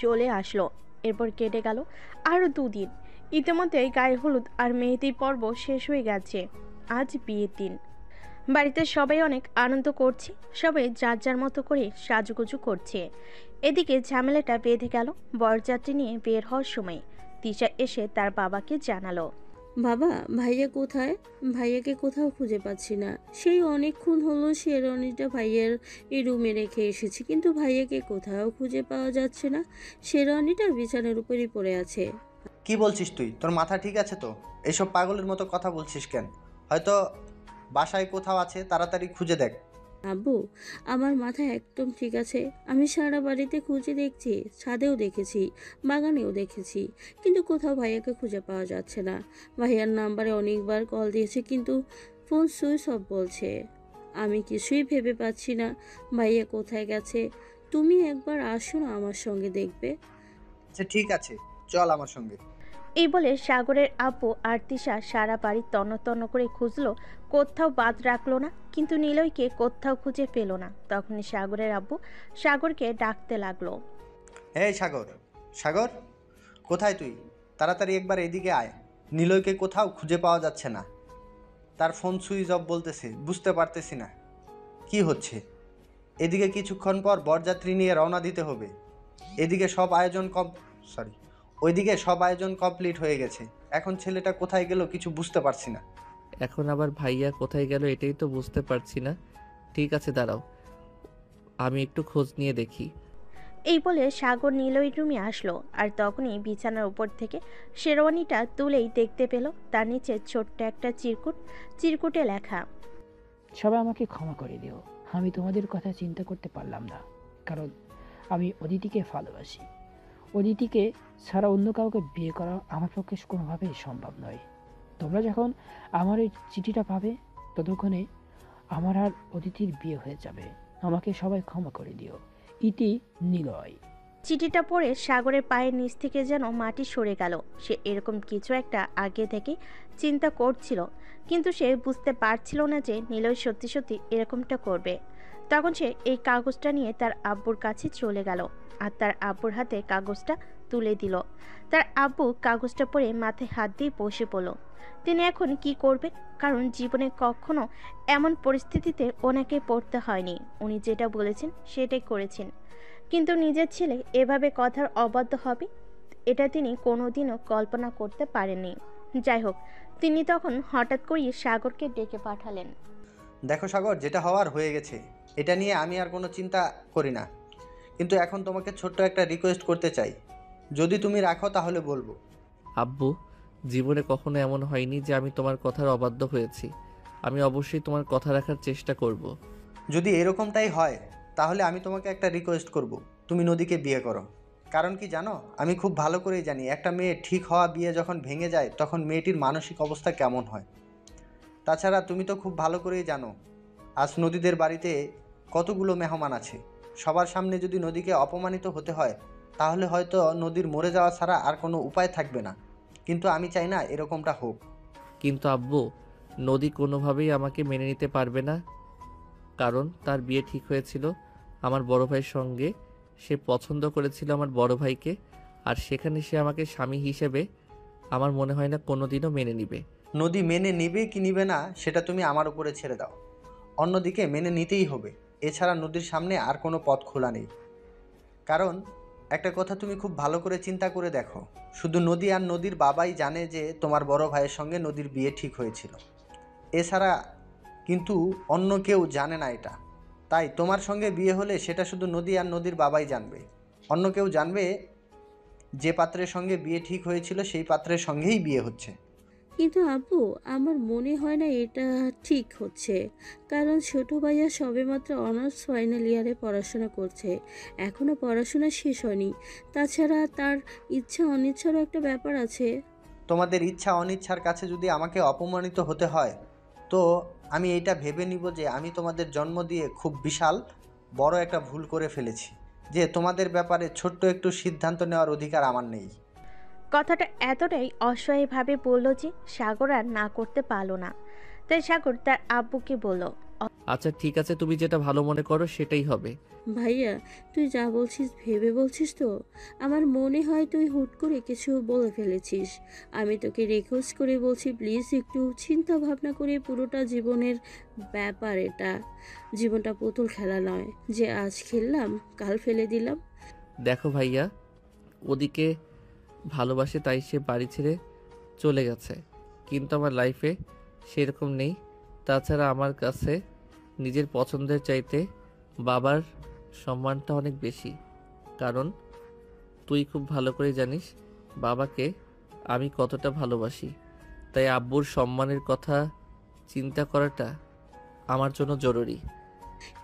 চলে আসলো। এরপর কেটে গেল আরও 2 দিন। ইতিমধ্যে গায়ে হলুদ আর মেহেদি পর্ব শেষ হয়ে গেছে। আজ বিয়ের দিন। বাড়িতে সবাই অনেক আনন্দ করছে, সবাই যার যার মতো করে সাজুগুজু করছে। এদিকে ঝামেলাটা বেঁধে গেল বরযাত্রী নিয়ে বের হওয়ার সময়। তিশা এসে তার বাবাকে জানালো, বাবা, ভাইয়া কোথায়? ভাইয়াকে কোথাও খুঁজে পাচ্ছি না। সেই অনেকক্ষণ হলো শেরওয়ানিটা ভাইয়ার এই রুমে রেখে এসেছি, কিন্তু ভাইয়াকে কোথাও খুঁজে পাওয়া যাচ্ছে না। শেরওয়ানিটা বিছানার উপরই পড়ে আছে। কি বলছিস তুই? তোর মাথা ঠিক আছে তো? এইসব পাগলের মতো কথা বলছিস কেন? হয়তো বাসায় কোথাও আছে, তাড়াতাড়ি খুঁজে দেখ। আব্বু, আমার মাথা একদম ঠিক আছে। আমি সারা বাড়িতে খুঁজে দেখছি, ছাদেও দেখেছি, বাগানেও দেখেছি, কিন্তু কোথাও ভাইয়াকে খুঁজে পাওয়া যাচ্ছে না। ভাইয়ার নাম্বারে অনেকবার কল দিয়েছি, কিন্তু ফোন সুইচ অফ বলছে। আমি কিছুই ভেবে পাচ্ছি না ভাইয়া কোথায় গেছে। তুমি একবার আসো না আমার সঙ্গে, দেখবে। আচ্ছা ঠিক আছে, চল আমার সঙ্গে। এই বলে সাগরের আব্বু আর তিশা সারা বাড়ি তন্ন তন্ন করে খুঁজলো, কোথাও বাদ রাখলো না, কিন্তু নিলয়কে কোথাও খুঁজে পেল না। তখনই সাগরের আব্বু সাগরকে ডাকতে লাগলো, এই সাগর, সাগর কোথায় তুই? তাড়াতাড়ি একবার এদিকে আয়। নিলয়কে কোথাও খুঁজে পাওয়া যাচ্ছে না, তার ফোন সুইচ অফ বলতেছে, বুঝতে পারতেছি না কি হচ্ছে। এদিকে কিছুক্ষণ পর বরযাত্রী নিয়ে রওনা দিতে হবে। এদিকে সব আয়োজন ওইদিকে সব আয়োজন কমপ্লিট হয়ে গেছে। এখন ছেলেটা কোথায় গেল কিছু বুঝতে পারছি না। এখন আবার ভাইয়া কোথায় গেল এটাই তো বুঝতে পারছি না। ঠিক আছে দাঁড়াও, আমি একটু খোঁজ নিয়ে দেখি। এই বলে সাগর নিলয়ের রুমে আসলো। আর তখনই বিছানার উপর থেকে শেরওয়ানিটা তুলেই দেখতে পেল তার নিচে ছোট্ট একটা চিরকুটে লেখা, সবাই আমাকে ক্ষমা করে দিও। আমি তোমাদের কথা চিন্তা করতে পারলাম না, কারণ আমি অদিতিকে ভালোবাসি। অদিতিকে ছাড়া অন্য কাউকে বিয়ে করা আমার পক্ষে কোনোভাবেই সম্ভব নয়। তোমরা যখন আমার এই চিঠিটা পাবে, ততক্ষণে আমার আর অদিতির বিয়ে হয়ে যাবে। আমাকে সবাই ক্ষমা করে দিও। ইতি, নিলয়। চিঠিটা পড়ে সাগরের পায়ের নিচ থেকে যেন মাটি সরে গেল। সে এরকম কিছু একটা আগে থেকে চিন্তা করছিল, কিন্তু সে বুঝতে পারছিল না যে নিলয় সত্যি সত্যি এরকমটা করবে। তখন সে এই কাগজটা নিয়ে তার আব্বুর কাছে চলে গেল আর তার আব্বুর হাতে কাগজটা তুলে দিল। তার আব্বু কাগজটা পড়ে মাথায় হাত দিয়ে বসে পড়ল। তিনি এখন কি করবেন, কারণ জীবনে কখনো এমন পরিস্থিতিতে ওনাকে পড়তে হয়নি। উনি যেটা বলেছেন সেটাই করেছেন, কিন্তু নিজের ছেলে এভাবে কথার অবাধ্য হবে, এটা তিনি কোনোদিনও কল্পনা করতে পারেননি। যাই হোক, তিনি তখন হঠাৎ করেই সাগরকে ডেকে পাঠালেন। দেখো সাগর, যেটা হওয়ার হয়ে গেছে, এটা নিয়ে আমি আর কোনো চিন্তা করি না। কিন্তু এখন তোমাকে ছোট্ট একটা রিকোয়েস্ট করতে চাই, যদি তুমি রাখো তাহলে বলবো। আব্বু, জীবনে কখনো এমন হয়নি যে আমি তোমার কথার অবাধ্য হয়েছি। আমি অবশ্যই তোমার কথা রাখার চেষ্টা করব। যদি এরকমটাই হয় তাহলে আমি তোমাকে একটা রিকোয়েস্ট করব, তুমি নদীকে বিয়ে করো। কারণ কি জানো, আমি খুব ভালো করেই জানি একটা মেয়ে ঠিক হওয়া বিয়ে যখন ভেঙে যায় তখন মেয়েটির মানসিক অবস্থা কেমন হয়। তাছাড়া তুমি তো খুব ভালো করেই জানো আজ নদীদের বাড়িতে কতগুলো মেহমান আছে। সবার সামনে যদি নদীকে অপমানিত হতে হয় তাহলে হয়তো নদীর মরে যাওয়া ছাড়া আর কোনো উপায় থাকবে না। কিন্তু আমি চাই না এরকমটা হোক। কিন্তু আব্বু, নদী কোনোভাবেই আমাকে মেনে নিতে পারবে না, কারণ তার বিয়ে ঠিক হয়েছিল আমার বড় ভাইয়ের সঙ্গে। সে পছন্দ করেছিল আমার বড় ভাইকে, আর সেখানে সে আমাকে স্বামী হিসেবে আমার মনে হয় না কোনোদিনও মেনে নিবে। নদী মেনে নিবে কি নিবে না সেটা তুমি আমার উপরে ছেড়ে দাও। অন্যদিকে মেনে নিতেই হবে, এছাড়া নদীর সামনে আর কোনো পথ খোলা নেই। কারণ একটা কথা তুমি খুব ভালো করে চিন্তা করে দেখো, শুধু নদী আর নদীর বাবাই জানে যে তোমার বড় ভাইয়ের সঙ্গে নদীর বিয়ে ঠিক হয়েছিল। এছাড়া কিন্তু অন্য কেউ জানে না এটা। তাই তোমার সঙ্গে বিয়ে হলে সেটা শুধু নদী আর নদীর বাবাই জানবে। অন্য কেউ জানবে যে পাত্রের সঙ্গে বিয়ে ঠিক হয়েছিল সেই পাত্রের সঙ্গেই বিয়ে হচ্ছে। কিন্তু আব্বু, আমার মনে হয় না এটা ঠিক হচ্ছে। কারণ ছোট ভাইয়া সবেমাত্র অনার্স ফাইনাল ইয়ারে পড়াশোনা করছে, এখনও পড়াশোনা শেষ হয়নি। তাছাড়া তার ইচ্ছা অনিচ্ছারও একটা ব্যাপার আছে। তোমাদের ইচ্ছা অনিচ্ছার কাছে যদি আমাকে অপমানিত হতে হয় তো আমি এইটা ভেবে নিব যে আমি তোমাদের জন্ম দিয়ে খুব বিশাল বড় একটা ভুল করে ফেলেছি, যে তোমাদের ব্যাপারে ছোট্ট একটু সিদ্ধান্ত নেওয়ার অধিকার আমার নেই। কথাটা এতটাই অসহায়ভাবে বলল যে সাগর আর না করতে পারল না। তাই সাগর তার আব্বুকে বলল, আচ্ছা ঠিক আছে, তুমি যেটা ভালো মনে করো সেটাই হবে। ভাইয়া, তুই যা বলছিস ভেবে বলছিস তো? আমার মনে হয় তুই হুট করে কিছু বলে ফেলেছিস। আমি তোকে রিকোয়েস্ট করে বলছি, প্লিজ একটু চিন্তা ভাবনা করে পুরোটা জীবনের ব্যাপার এটা। জীবনটা পুতুল খেলা নয় যে আজ খেললাম কাল ফেলে দিলাম। দেখো ভাইয়া, ওদিকে ভালোবাসে তাই সে বাড়ি ছেড়ে চলে গেছে, কিন্তু আমার লাইফে সেরকম নেই। তাছাড়া আমার কাছে নিজের পছন্দের চাইতে বাবার সম্মানটা অনেক বেশি। কারণ তুই খুব ভালো করে জানিস বাবাকে আমি কতটা ভালোবাসি। তাই আব্বুর সম্মানের কথা চিন্তা করাটা আমার জন্য জরুরি।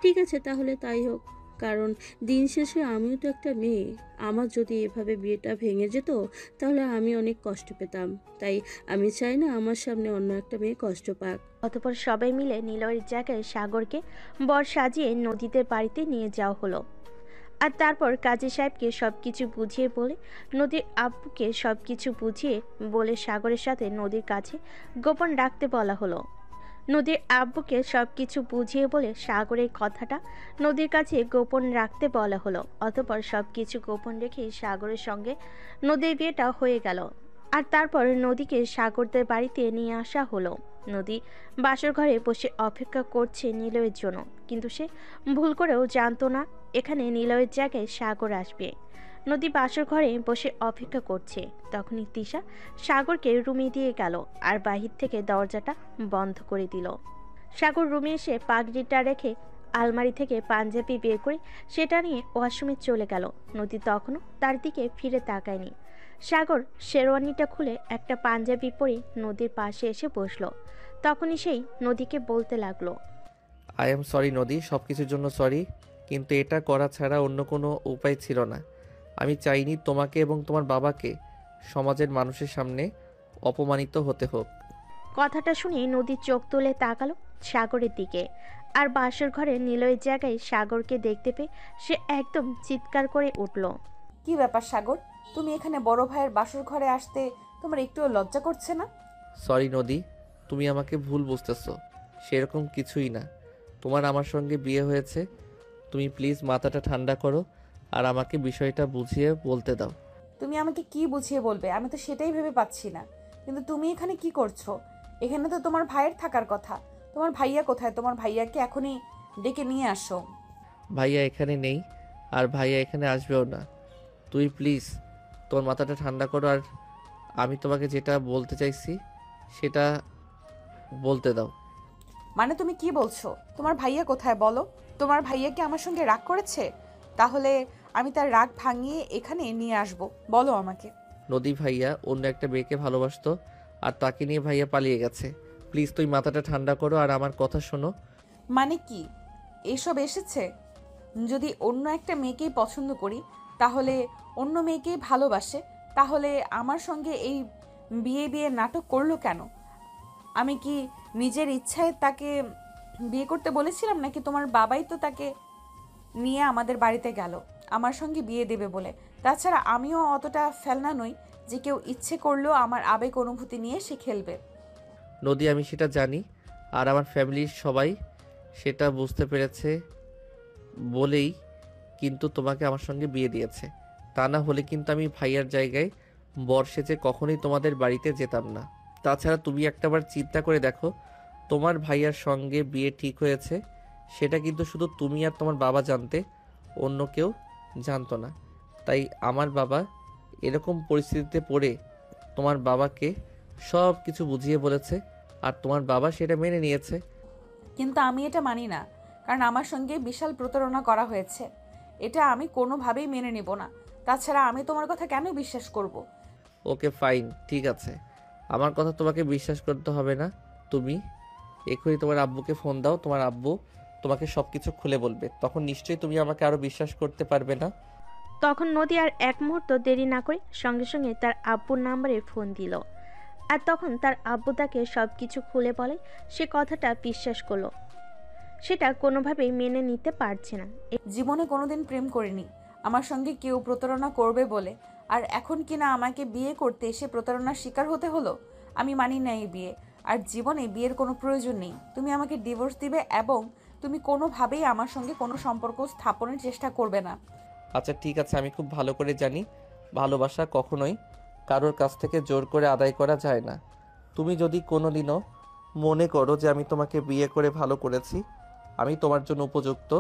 ঠিক আছে, তাহলে তাই হোক। কারণ দিন শেষে আমিও তো একটা মেয়ে। আমার যদি এভাবে বিয়েটা ভেঙে যেত তাহলে আমি অনেক কষ্ট পেতাম। তাই আমি চাই না আমার সামনে অন্য একটা মেয়ে কষ্ট পাক। অতঃপর সবাই মিলে নিলয়ের জায়গায় সাগরকে বর সাজিয়ে নদীদের বাড়িতে নিয়ে যাওয়া হলো। আর তারপর কাজী সাহেবকে সবকিছু বুঝিয়ে বলে, নদীর আব্বুকে সবকিছু বুঝিয়ে বলে সাগরের সাথে নদীর কাছে গোপন রাখতে বলা হলো। নদীর আব্বুকে সবকিছু বুঝিয়ে বলে সাগরের কথাটা নদীর কাছে গোপন রাখতে বলা হলো। অতঃপর সবকিছু গোপন রেখে সাগরের সঙ্গে নদীর বিয়েটা হয়ে গেল। আর তারপর নদীকে সাগরদের বাড়িতে নিয়ে আসা হলো। নদী বাসর ঘরে বসে অপেক্ষা করছে নিলয়ের জন্য, কিন্তু সে ভুল করেও জানতো না এখানে নিলয়ের জায়গায় সাগর আসবে। নদী বাসর ঘরে বসে অপেক্ষা করছে, তখনই তিশা সাগরকে রুমে দিয়ে গেল আর বাহির থেকে দরজাটা বন্ধ করে দিল। সাগর রুমে এসে পাগড়িটা রেখে আলমারি থেকে পাঞ্জাবি বের করে সেটা নিয়ে ওয়াশরুমে চলে গেল। নদী তখনও তার দিকে ফিরে তাকায়নি। সাগর শেরওয়ানিটা খুলে একটা পাঞ্জাবি পরে নদীর পাশে এসে বসলো। তখনই সেই নদীকে বলতে লাগলো, আই এম সরি নদী, সব কিছুর জন্য সরি, কিন্তু এটা করা ছাড়া অন্য কোনো উপায় ছিল না। আমি চাইনি তোমাকে এবং তোমার বাবাকে সমাজের মানুষের সামনে অপমানিত হতে হোক। কথাটা শুনে নদী চোখ তুলে তাকালো সাগরের দিকে। আর বাসর ঘরে নিলয়ের জায়গায় সাগরকে দেখতে পেয়ে সে একদম চিৎকার করে উঠল, কি ব্যাপার সাগর, তুমি এখানে বড় ভাইয়ের বাসর ঘরে আসতে তোমার একটুও লজ্জা করছে না? সরি নদী, তুমি আমাকে ভুল বুঝতেছো, সেরকম কিছুই না। তোমার আমার সঙ্গে বিয়ে হয়েছে, তুমি প্লিজ মাথাটা ঠান্ডা করো আর আমাকে বিষয়টা বুঝিয়ে বলতে দাও। তুমি আমাকে কি বুঝিয়ে বলবে, আমি তো সেটাই ভেবে পাচ্ছি না। কিন্তু তুমি এখানে কি করছো? এখানে তো তোমার ভাইয়ের থাকার কথা। তোমার ভাইয়া কোথায়? তোমার ভাইয়াকে এখনই ডেকে নিয়ে আসো। ভাইয়া এখানে নেই, আর ভাইয়া এখানে আসবেও না। তুই প্লিজ তোমার মাথাটা ঠান্ডা করো আর আমি তোমাকে যেটা বলতে চাইছি সেটা বলতে দাও। মানে তুমি কি বলছো? তোমার ভাইয়া কোথায় বলো? তোমার ভাইয়া কি আমার সঙ্গে রাগ করেছে? তাহলে আমি তার রাগ ভাঙিয়ে এখানে নিয়ে আসব। বলো আমাকে। নদী ভাইয়া অন্য একটা মেয়েকে ভালোবাসতো আর তাকে নিয়ে ভাইয়া পালিয়ে গেছে। প্লিজ তুই মাথাটা ঠান্ডা করো আর আমার কথা শোনো। মানে কি এসব এসেছে? যদি অন্য একটা মেয়েকেই পছন্দ করি, তাহলে অন্য মেয়েকেই ভালোবাসে, তাহলে আমার সঙ্গে এই বিয়ে বিয়ে নাটক করলো কেন? আমি কি নিজের ইচ্ছায় তাকে বিয়ে করতে বলেছিলাম, নাকি তোমার বাবাই তো তাকে নিয়ে আমাদের বাড়িতে গেল আমার সঙ্গে বিয়ে দেবে বলে? তাছাড়া আমিও অতটা ফেলনা নই যে কেউ ইচ্ছে করলেও আমার আবেগ অনুভূতি নিয়ে সে খেলবে। নদী আমি সেটা জানি আর আমার ফ্যামিলির সবাই সেটা বুঝতে পেরেছে বলেই কিন্তু তোমাকে আমার সঙ্গে বিয়ে দিয়েছে। তা না হলে কিন্তু আমি ভাইয়ার জায়গায় বর সেজে কখনোই তোমাদের বাড়িতে যেতাম না। তাছাড়া তুমি একটাবার চিন্তা করে দেখো, তোমার ভাইয়ার সঙ্গে বিয়ে ঠিক হয়েছে সেটা কিন্তু শুধু তুমি আর তোমার বাবা জানতে, অন্য কেউ জানতো না। তাই আমার বাবা এরকম পরিস্থিতিতে পড়ে তোমার বাবাকে সব কিছু বুঝিয়ে বলেছে আর তোমার বাবা সেটা মেনে নিয়েছে। কিন্তু আমি এটা মানি না, কারণ আমার সঙ্গে বিশাল প্রতারণা করা হয়েছে। এটা আমি কোনোভাবেই মেনে নেব না। তাছাড়া আমি তোমার কথা কেন বিশ্বাস করব? ওকে ফাইন, ঠিক আছে, আমার কথা তোমাকে বিশ্বাস করতে হবে না। তুমি এখনই তোমার আব্বুকে ফোন দাও, তোমার আব্বু তোমাকে সব কিছু খুলে বলবে, তখন নিশ্চয়ই তুমি আমাকে আরও বিশ্বাস করতে পারবে না। তখন নদী আর এক মুহূর্ত দেরি না করে সঙ্গে সঙ্গে তার আব্বুর নাম্বারে ফোন দিল। আর তখন তার আব্বু তাকে সব কিছু খুলে বলে সে কথাটা বিশ্বাস করলো, সেটা কোনোভাবেই মেনে নিতে পারছে না। জীবনে কোনোদিন প্রেম করিনি, আমার সঙ্গে কেউ প্রতারণা করবে বলে, আর এখন কিনা আমাকে বিয়ে করতে এসে প্রতারণার শিকার হতে হলো। আমি মানি না এই বিয়ে, আর জীবনে বিয়ের কোনো প্রয়োজন নেই। তুমি আমাকে ডিভোর্স দিবে এবং তুমি কোনোভাবেই আমার সঙ্গে কোনো সম্পর্ক স্থাপনের চেষ্টা করবে না। আচ্ছা ঠিক আছে, আমি খুব ভালো করে জানি ভালোবাসা কখনোই কারোর কাছ থেকে জোর করে আদায় করা যায় না। তুমি যদি কোনোদিনও মনে করো যে আমি তোমাকে বিয়ে করে ভালো করেছি, আমি তোমার জন্য উপযুক্ত,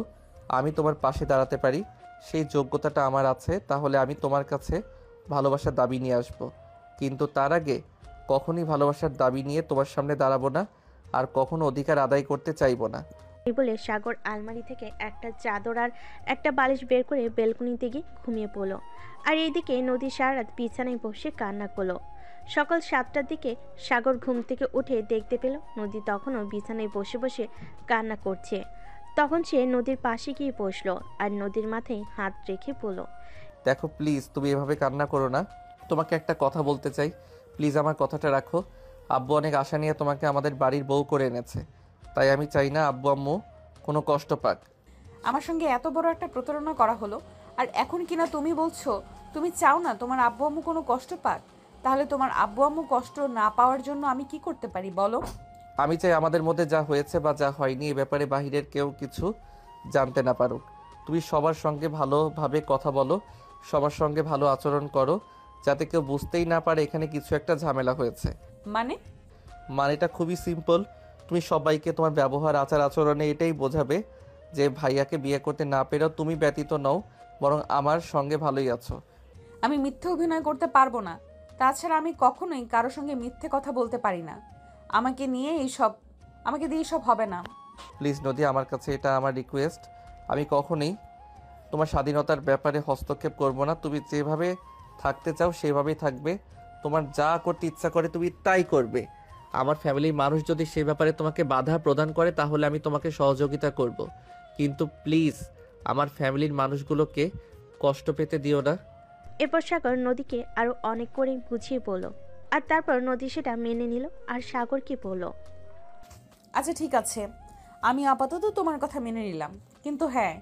আমি তোমার পাশে দাঁড়াতে পারি, সেই যোগ্যতাটা আমার আছে, তাহলে আমি তোমার কাছে ভালোবাসার দাবি নিয়ে আসব। কিন্তু তার আগে কখনই ভালোবাসার দাবি নিয়ে তোমার সামনে দাঁড়াবো না আর কখনো অধিকার আদায় করতে চাইবো না। এই বলে সাগর আলমারি থেকে একটা চাদর আর একটা বালিশ বের করে বেলকনিতে গিয়ে ঘুমিয়ে পড়লো। আর এইদিকে নদী সারা রাত বিছানায় বসে কান্না করলো। সকাল 7টার দিকে সাগর ঘুম থেকে উঠে দেখতে পেল নদী তখনও বিছানায় বসে বসে কান্না করছে। তখন সে নদীর পাশে গিয়ে বসলো আর নদীর মাথায় হাত রেখে বলল, দেখো প্লিজ তুমি এভাবে কান্না করো না, তোমাকে একটা কথা বলতে চাই, প্লিজ আমার কথাটা রাখো। আব্বু অনেক আশা নিয়ে তোমাকে আমাদের বাড়ির বউ করে এনেছে, তাই আমি চাই না আব্বু আম্মু কোনো কষ্ট পাক। আমার সঙ্গে এত বড় একটা প্রতারণা করা হলো, আর এখন কিনা তুমি বলছো তুমি চাও না তোমার আব্বু আম্মু কোনো কষ্ট পাক? তাহলে তোমার আব্বু আম্মু কষ্ট না পাওয়ার জন্য আমি কি করতে পারি বলো? আমি চাই আমাদের মধ্যে যা হয়েছে বা যা হয়নি এ ব্যাপারে বাহিরের কেউ কিছু জানতে না পারুক। তুমি সবার সঙ্গে ভালোভাবে কথা বলো, সবার সঙ্গে ভালো আচরণ করো, যাতে কেউ বুঝতেই না পারে এখানে কিছু একটা ঝামেলা হয়েছে। মানে? মানেটা খুবই সিম্পল, তুমি সবাইকে তোমার ব্যবহার আচার আচরণে এটাই বোঝাবে যে ভাইয়াকে বিয়ে করতে না পেরেও তুমি ব্যতীত নও, বরং আমার সঙ্গে ভালোই আছো। আমি মিথ্যে অভিনয় করতে পারবো না। তাছাড়া আমি কখনোই কারোর সঙ্গে মিথ্যে কথা বলতে পারি না। আমাকে দিয়ে এইসব হবে না। প্লিজ নদী, আমার কাছে এটা আমার রিকোয়েস্ট, আমি কখনোই তোমার স্বাধীনতার ব্যাপারে হস্তক্ষেপ করব না। তুমি যেভাবে থাকতে চাও সেভাবেই থাকবে, তোমার যা করতে ইচ্ছা করে তুমি তাই করবে। আমার ফ্যামিলির মানুষ যদি সে ব্যাপারে তোমাকে বাধা প্রদান করে তাহলে আমি তোমাকে সহযোগিতা করব, কিন্তু প্লিজ আমার ফ্যামিলির মানুষগুলোকে কষ্ট পেতে দিও না। এরপর সাগর নদীকে আরো অনেক করে বুঝিয়ে বলল। আর তারপর নদী সেটা মেনে নিল আর সাগরকে বলল, আচ্ছা ঠিক আছে, আমি আপাতত তোমার কথা মেনে নিলাম, কিন্তু হ্যাঁ,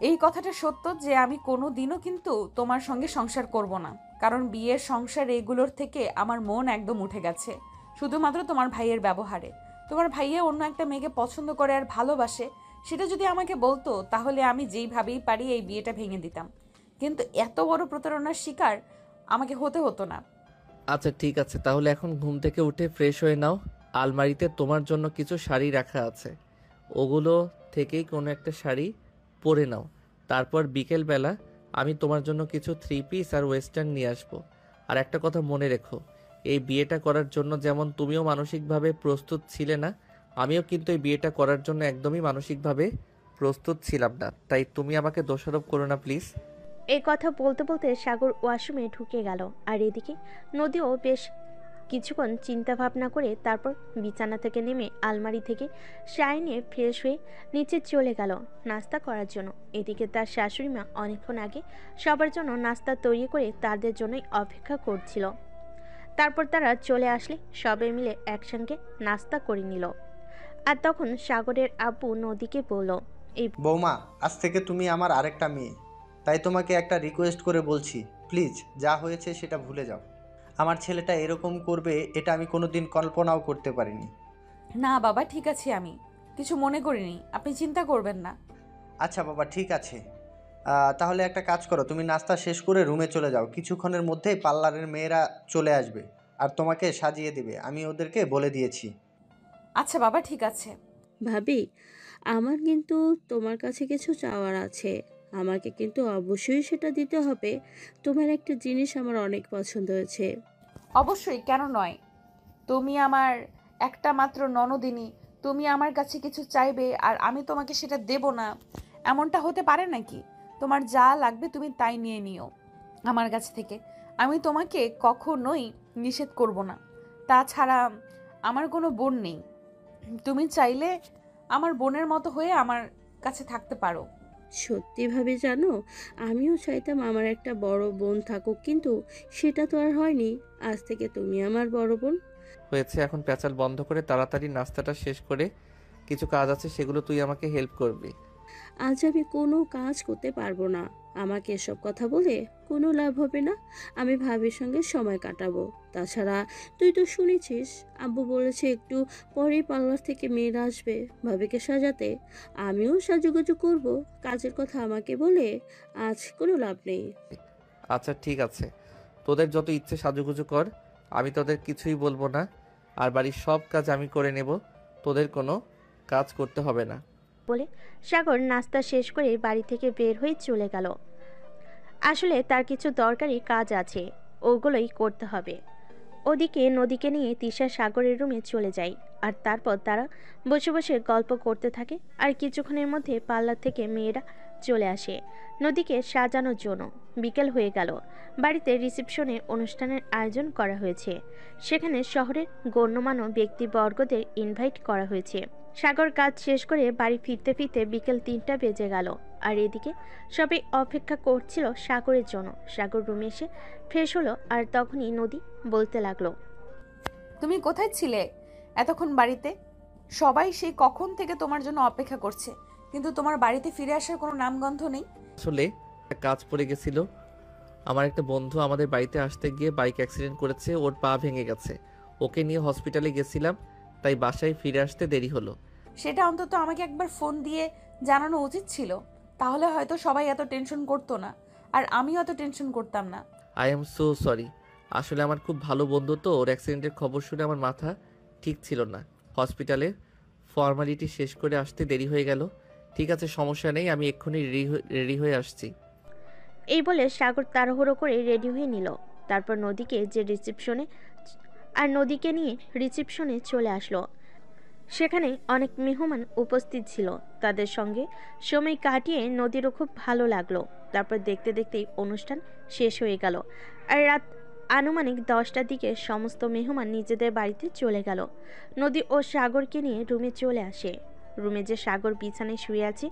এই কথাটা সত্য যে আমি কোনো দিনও কিন্তু তোমার সঙ্গে সংসার করব না। কারণ বিয়ের সংসার এগুলোর থেকে আমার মন একদম উঠে গেছে, শুধুমাত্র তোমার ভাইয়ের ব্যবহারে। তোমার ভাইয়া অন্য একটা মেয়েকে পছন্দ করে আর ভালোবাসে, সেটা যদি আমাকে বলতো তাহলে আমি যেইভাবেই পারি এই বিয়েটা ভেঙে দিতাম, কিন্তু এত বড় প্রতারণার শিকার আমাকে হতে হতো না। আচ্ছা ঠিক আছে, তাহলে এখন ঘুম থেকে উঠে ফ্রেশ হয়ে নাও। আলমারিতে তোমার জন্য কিছু শাড়ি রাখা আছে, ওগুলো থেকেই কোনো একটা শাড়ি পরে নাও। তারপর বিকেলবেলা আমি তোমার জন্য কিছু 3 পিস আর ওয়েস্টার্ন নিয়ে আসবো। আর একটা কথা মনে রেখো, এই বিয়েটা করার জন্য যেমন তুমিও মানসিকভাবে প্রস্তুত ছিলে না, আমিও কিন্তু এই বিয়েটা করার জন্য একদমই মানসিকভাবে প্রস্তুত ছিলাম না। তাই তুমি আমাকে দোষারোপ করো না প্লিজ। এই কথা বলতে বলতে সাগর ওয়াশরুমে ঢুকে গেল। আর এদিকে নদীও বেশ কিছুক্ষণ চিন্তা ভাবনা করে তারপর বিছানা থেকে নেমে আলমারি থেকে শাড়ি নিয়ে ফ্রেশ হয়ে নিচে চলে গেল নাস্তা করার জন্য। এদিকে তার শাশুড়ি মা অনেকক্ষণ আগে সবার জন্য নাস্তা তৈরি করে তাদের জন্যই অপেক্ষা করছিল। তারপর তারা চলে আসলে সবাই মিলে একসঙ্গে নাস্তা করে নিল। আর তখন সাগরের আব্বু নদীকে বলল, এই বৌমা, আজ থেকে তুমি আমার আরেকটা মেয়ে, তাই তোমাকে একটা রিকোয়েস্ট করে বলছি, প্লিজ যা হয়েছে সেটা ভুলে যাও। আমার ছেলেটা এরকম করবে এটা আমি কোনোদিন কল্পনাও করতে পারিনি। না বাবা, ঠিক আছে, আমি কিছু মনে করিনি, আপনি চিন্তা করবেন না। আচ্ছা বাবা, ঠিক আছে। তাহলে একটা কাজ করো, তুমি নাস্তা শেষ করে রুমে চলে যাও। কিছুক্ষণের মধ্যেই পার্লারের মেয়েরা চলে আসবে আর তোমাকে সাজিয়ে দিবে, আমি ওদেরকে বলে দিয়েছি। আচ্ছা বাবা, ঠিক আছে। ভাবি, আমার কিন্তু তোমার কাছে কিছু চাওয়ার আছে। আমাকে কিন্তু অবশ্যই সেটা দিতে হবে। তোমার একটা জিনিস আমার অনেক পছন্দ হয়েছে। অবশ্যই, কেন নয়? তুমি আমার একটা মাত্র ননদিনী, তুমি আমার কাছে কিছু চাইবে আর আমি তোমাকে সেটা দেব না, এমনটা হতে পারে নাকি? তোমার যা লাগবে তুমি তাই নিয়ে নিও আমার কাছ থেকে, আমি তোমাকে কখনোই নিষেধ করব না। তাছাড়া আমার কোনো বোন নেই, তুমি চাইলে আমার বোনের মতো হয়ে আমার কাছে থাকতে পারো। সত্যি ভাবে জানো, আমিও চাইতাম আমার একটা বড় বোন থাকুক, কিন্তু সেটা তো আর হয়নি। আজ থেকে তুমি আমার বড় বোন। হয়েছে, এখন প্যাচাল বন্ধ করে তাড়াতাড়ি নাস্তাটা শেষ করে কিছু কাজ আছে সেগুলো তুই আমাকে হেল্প করবি। আজ আমি কোনো কাজ করতে পারবো না। আমাকে এসব কথা বলে কোনো লাভ হবে না। আমি ভাবির সঙ্গে সময় কাটাবো। তাছাড়া তুই তো শুনেছিস, আব্বু বলেছে একটু পরেই পার্লার থেকে মেয়েরা আসবে ভাবিকে সাজাতে। আমিও সাজুগুজু করব। কাজের কথা আমাকে বলে আজ কোনো লাভ নেই। আচ্ছা ঠিক আছে, তোদের যত ইচ্ছে সাজুগুজু কর, আমি তোদের কিছুই বলবো না। আর বাড়ির সব কাজ আমি করে নেব, তোদের কোনো কাজ করতে হবে না। বলে সাগর নাস্তা শেষ করে বাড়ি থেকে বের হয়ে চলে গেল। আসলে তার কিছু দরকারি কাজ আছে, ওগুলোই করতে হবে। ওদিকে নদীকে নিয়ে তিশা সাগরের রুমে চলে যায়। আর তারপর তারা বসে বসে গল্প করতে থাকে। আর কিছুক্ষণের মধ্যে পার্লার থেকে মেয়েরা চলে আসে নদীকে সাজানোর জন্য। বিকেল হয়ে গেল। বাড়িতে রিসেপশনে অনুষ্ঠানের আয়োজন করা হয়েছে। সেখানে শহরের গণ্যমান্য ব্যক্তিবর্গদের ইনভাইট করা হয়েছে। সাগর কাজ শেষ করে বাড়ি ফিরতে ফিরতে বিকেল 3টা বেজে গেল। আর এদিকে সবাই অপেক্ষা করছিল সাগরের জন্য। সাগর রুমে এসে ফ্রেশ হলো। আর তখনই নদী বলতে লাগলো, তুমি কোথায় ছিলে এতক্ষণ বাড়িতে? সবাই সেই কখন থেকে তোমার জন্য অপেক্ষা করছে, কিন্তু তোমার বাড়িতে ফিরে আসার কোনো নামগন্ধ নেই। আসলে একটা কাজ পড়ে গেছিল। আমার একটা বন্ধু আমাদের বাড়িতে আসতে গিয়ে বাইক অ্যাক্সিডেন্ট করেছে, ওর পা ভেঙে গেছে। ওকে নিয়ে হসপিটালে গেছিলাম, তাই বাসায় ফিরে আসতে দেরি হলো। সেটা অন্তত আমাকে একবার ফোন দিয়ে জানানো উচিত ছিল, তাহলে হয়তো সবাই এত টেনশন করতো না, আর আমিও এত টেনশন করতাম না। I am so sorry. আসলে আমার খুব ভালো বন্ধু তো, ওর অ্যাক্সিডেন্টের খবর শুনে আমার মাথা ঠিক ছিল না। হসপিটালে ফর্মালিটি শেষ করে আসতে দেরি হয়ে গেল। ঠিক আছে, সমস্যা নেই, আমি এক্ষুনি রেডি হয়ে আসছি। এই বলে সাগর তাড়াহুড়ো করে রেডি হয়ে নিল। তারপর নদীকে নিয়ে রিসেপশনে চলে আসলো। সেখানে অনেক মেহমান উপস্থিত ছিল। তাদের সঙ্গে সময় কাটিয়ে নদীরও খুব ভালো লাগলো। তারপর দেখতে দেখতেই অনুষ্ঠান শেষ হয়ে গেল। আর রাত আনুমানিক 10টার দিকে সমস্ত মেহমান নিজেদের বাড়িতে চলে গেল। নদী ও সাগরকে নিয়ে রুমে চলে আসে। রুমে যে সাগর বিছানায় শুয়ে আছে,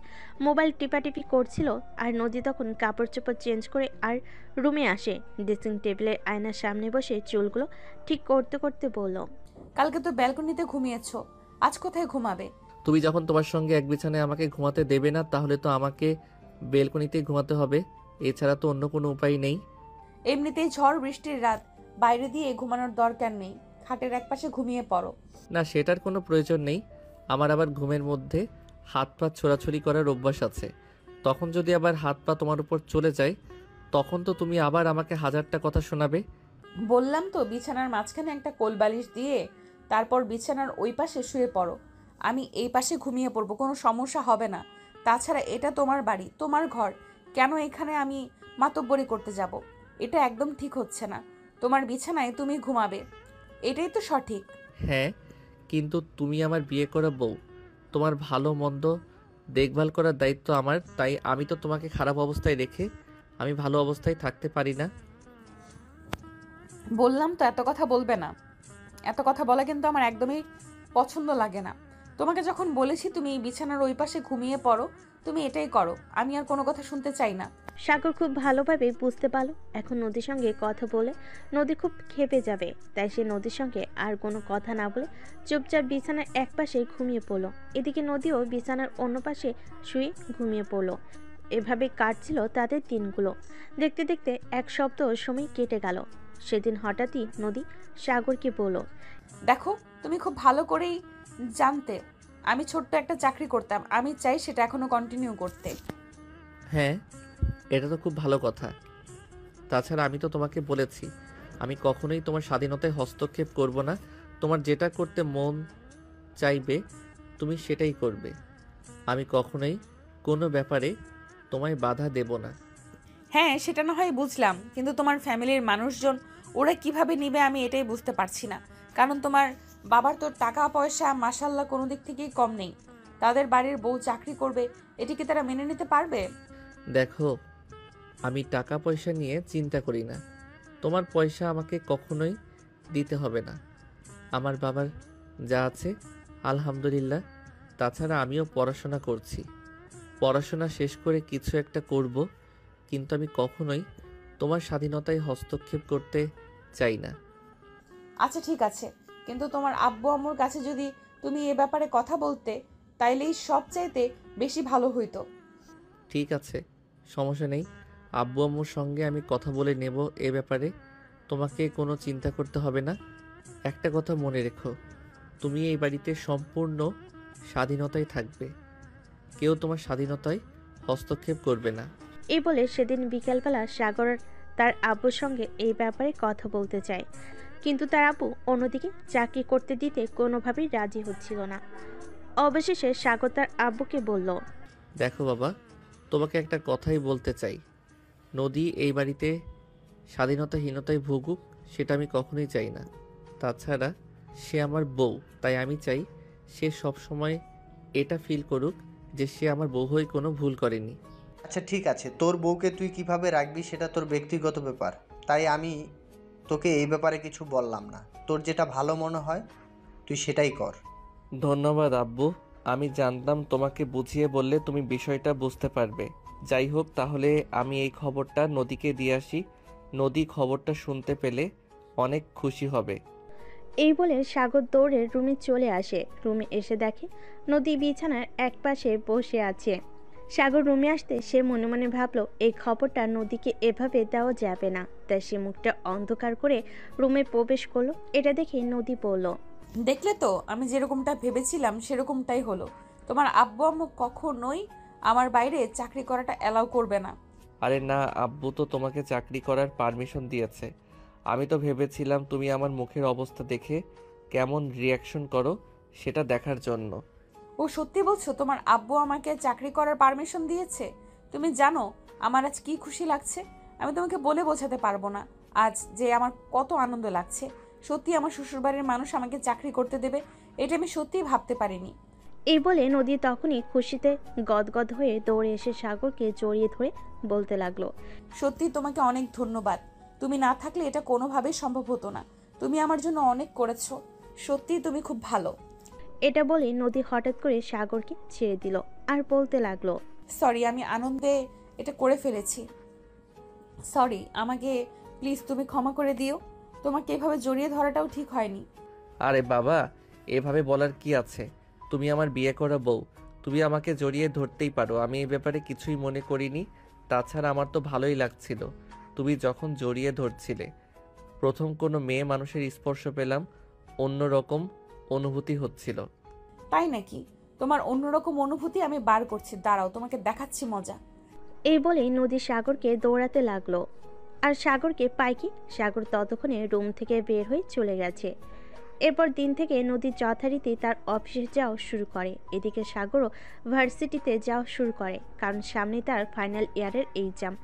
মোবাইল টিপাটিপি করছিল। আর নদী তখন কাপড় চোপড় চেঞ্জ করে আর রুমে আসে। ড্রেসিং টেবিলের আয়নার সামনে বসে চুলগুলো ঠিক করতে করতে বলল, কালকে তো ব্যালকনিতে ঘুমিয়েছো, আজ কোথায় ঘুমাবে? তুমি যখন তোমার সঙ্গে এক বিছানায় আমাকে ঘুমাতে দেবে না, তাহলে তো আমাকে বেলকনিতেই ঘুমাতে হবে, এছাড়া তো অন্য কোনো উপায় নেই। এমনিতেই ঝড় বৃষ্টির রাত, বাইরে দিয়ে ঘুমানোর দরকার নেই, খাটের একপাশে ঘুমিয়ে পড়ো। না, সেটার কোনো প্রয়োজন নেই। আমার আবার ঘুমের মধ্যে হাত পা ছোড়াছুড়ি করার অভ্যাস আছে। তখন যদি আবার হাত পা তোমার উপর চলে যায়, তখন তো তুমি আবার আমাকে হাজারটা কথা শোনাবে। বললাম তো বিছানার মাঝখানে একটা কোলবালিশ দিয়ে তারপর বিছানার ওই পাশে শুয়ে পড়ো, আমি এই পাশে ঘুমিয়ে পড়বো, কোনো সমস্যা হবে না। তাছাড়া এটা তোমার বাড়ি, তোমার ঘর, কেন এখানে আমি মাতব্বরি করতে যাব। এটা একদম ঠিক হচ্ছে না। তোমার বিছানায় তুমি ঘুমাবে, এটাই তো সঠিক। হ্যাঁ, কিন্তু তুমি আমার বিয়ে করা বউ, তোমার ভালো মন্দ দেখভাল করার দায়িত্ব আমার। তাই আমি তো তোমাকে খারাপ অবস্থায় রেখে আমি ভালো অবস্থায় থাকতে পারি না। বললাম তো এত কথা বলবে না। এত কথা বলা কিন্তু আমার একদমই পছন্দ লাগে না। তোমাকে যখন বলেছি তুমি বিছানার ওই পাশে ঘুমিয়ে পড়ো, তুমি এটাই করো। আমি আর কোনো কথা শুনতে চাই না। সাগর খুব ভালোভাবে বুঝতে পারলো এখন নদীর সঙ্গে কথা বলে নদী খুব ক্ষেপে যাবে, তাই সে নদীর সঙ্গে আর কোনো কথা না বলে চুপচাপ বিছানার এক পাশে ঘুমিয়ে পড়লো। এদিকে নদীও বিছানার অন্য পাশে শুয়ে ঘুমিয়ে পড়লো। এভাবে কাটছিল তাদের দিনগুলো। দেখতে দেখতে এক সপ্তাহ সময় কেটে গেল। সেদিন হঠাৎই নদী সাগরকে বলল, দেখো, তুমি খুব ভালো করেই জানতে আমি ছোট্ট একটা চাকরি করতাম। আমি চাই সেটা এখনো কন্টিনিউ করতে। হ্যাঁ, এটা তো খুব ভালো কথা। তাছাড়া আমি তো তোমাকে বলেছি আমি কখনোই তোমার স্বাধীনতায় হস্তক্ষেপ করব না। তোমার যেটা করতে মন চাইবে তুমি সেটাই করবে। আমি কখনোই কোনো ব্যাপারে তোমায় বাধা দেব না। হ্যাঁ, সেটা না হয় বুঝলাম, কিন্তু তোমার ফ্যামিলির মানুষজন ওরা কিভাবে নিবে আমি এটাই বুঝতে পারছি না। কারণ তোমার বাবার তো টাকা পয়সা মাশাল্লাহ কোনো দিক থেকেই কম নেই। তাদের বাড়ির বউ চাকরি করবে, এটি কি তারা মেনে নিতে পারবে? দেখো, আমি টাকা পয়সা নিয়ে চিন্তা করি না। তোমার পয়সা আমাকে কখনোই দিতে হবে না। আমার বাবার যা আছে আলহামদুলিল্লাহ। তাছাড়া আমিও পড়াশোনা করছি। পড়াশোনা শেষ করে কিছু একটা করব, কিন্তু আমি কখনোই তোমার স্বাধীনতায় হস্তক্ষেপ করতে চাই না। আচ্ছা ঠিক আছে, কিন্তু তোমার আব্বু আম্মুর কাছে যদি তুমি এ ব্যাপারে কথা বলতে, তাইলেই সবচাইতে বেশি ভালো হইতো। ঠিক আছে, সমস্যা নেই। আব্বু আম্মুর সঙ্গে আমি কথা বলে নেব এ ব্যাপারে। তোমাকে কোনো চিন্তা করতে হবে না। একটা কথা মনে রেখো, তুমি এই বাড়িতে সম্পূর্ণ স্বাধীনতায় থাকবে। কেউ তোমার স্বাধীনতায় হস্তক্ষেপ করবে না। এই বলে সেদিন বিকেলবেলা সাগর তার আব্বুর সঙ্গে এই ব্যাপারে কথা বলতে চায়, কিন্তু তার আব্বু অন্যদিকে চাকরি করতে দিতে কোনোভাবেই রাজি হচ্ছিল না। অবশেষে সাগর তার আব্বুকে বলল, দেখো বাবা, তোমাকে একটা কথাই বলতে চাই। নদী এই বাড়িতে স্বাধীনতাহীনতায় ভুগুক, সেটা আমি কখনোই চাই না। তাছাড়া সে আমার বউ, তাই আমি চাই সে সব সময় এটা ফিল করুক যে সে আমার বউ হয়ে কোনো ভুল করেনি। আচ্ছা ঠিক আছে, তোর বউকে তুই কিভাবে রাখবি সেটা তোর ব্যক্তিগত ব্যাপার। তাই আমি তোকে এই ব্যাপারে কিছু বললাম না। তোর যেটা ভালো মনে হয় তুই সেটাই কর। ধন্যবাদ আব্বু। আমি জানতাম তোমাকে বুঝিয়ে বললে তুমি বিষয়টা বুঝতে পারবে। যাই হোক, তাহলে আমি এই খবরটা নদীকে দিয়ে আসি। নদী খবরটা শুনতে পেলে অনেক খুশি হবে। এই বলে সাগর দৌড়ে রুমে চলে আসে। রুমে এসে দেখে নদী বিছানার এক পাশে বসে আছে। সাগর রুমে আসতে সে মনে মনে ভাবলো এই খবরটা নদীকে এভাবে দেওয়া যাবে না, তাই সে মুখটা অন্ধকার করে রুমে প্রবেশ করলো। এটা দেখে নদী বলল, দেখলে তো, আমি যেরকমটা ভেবেছিলাম সেরকমটাই হলো। তোমার আব্বু আম্মু কখনোই আমার বাইরে চাকরি করাটা অ্যালাউ করবে না। আরে না, আব্বু তো তোমাকে চাকরি করার পারমিশন দিয়েছে। আমি তো ভেবেছিলাম তুমি আমার মুখের অবস্থা দেখে কেমন রিয়াকশন করো সেটা দেখার জন্য। ও সত্যি বলছো তোমার আব্বু আমাকে চাকরি করার পারমিশন দিয়েছে? তুমি জানো আমার আজ কি খুশি লাগছে? আমি তোমাকে বলে বোঝাতে পারবো না আজ যে আমার কত আনন্দ লাগছে। সত্যি আমার শ্বশুরবাড়ির মানুষ আমাকে চাকরি করতে দেবে, এটা আমি সত্যিই ভাবতে পারিনি। এই বলে নদী তখনই খুশিতে গদগদ হয়ে দৌড়ে এসে সাগরকে জড়িয়ে ধরে বলতে লাগলো, সত্যি তোমাকে অনেক ধন্যবাদ। তুমি না থাকলে এটা কোনোভাবেই সম্ভব হতো না। তুমি আমার জন্য অনেক করেছো। সত্যি তুমি খুব ভালো। এটা বলে নদী হঠাৎ করে সাগরকে ছেড়ে দিল আর বলতে লাগলো, সরি, আমি আনন্দে এটা করে ফেলেছি। সরি, আমাকে প্লিজ তুমি ক্ষমা করে দিও। তোমাকে এভাবে জড়িয়ে ধরাটাও ঠিক হয়নি। আরে বাবা, এভাবে বলার কি আছে? তুমি আমার বিয়ে করা বউ, তুমি আমাকে জড়িয়ে ধরতেই পারো। আমি এই ব্যাপারে কিছুই মনে করিনি। তাছাড়া আমার তো ভালোই লাগছিল তুমি যখন জড়িয়ে ধরছিলে। প্রথম কোনো মেয়ে মানুষের স্পর্শ পেলাম, অন্যরকম অনুভূতি হচ্ছিল। তাই নাকি? তোমার অন্যরকম অনুভূতি আমি বার করছি, দাঁড়াও তোমাকে দেখাচ্ছি মজা। এই বলে নদী সাগরকে দৌড়াতে লাগলো। আর সাগরকে পায় কি, সাগর ততক্ষণে রুম থেকে বের হয়ে চলে গেছে। এরপর দিন থেকে নদী যথারীতি তার অফিসে যাওয়া শুরু করে। এদিকে সাগরও ভার্সিটিতে যাওয়া শুরু করে, কারণ সামনে তার ফাইনাল ইয়ারের এক্সাম।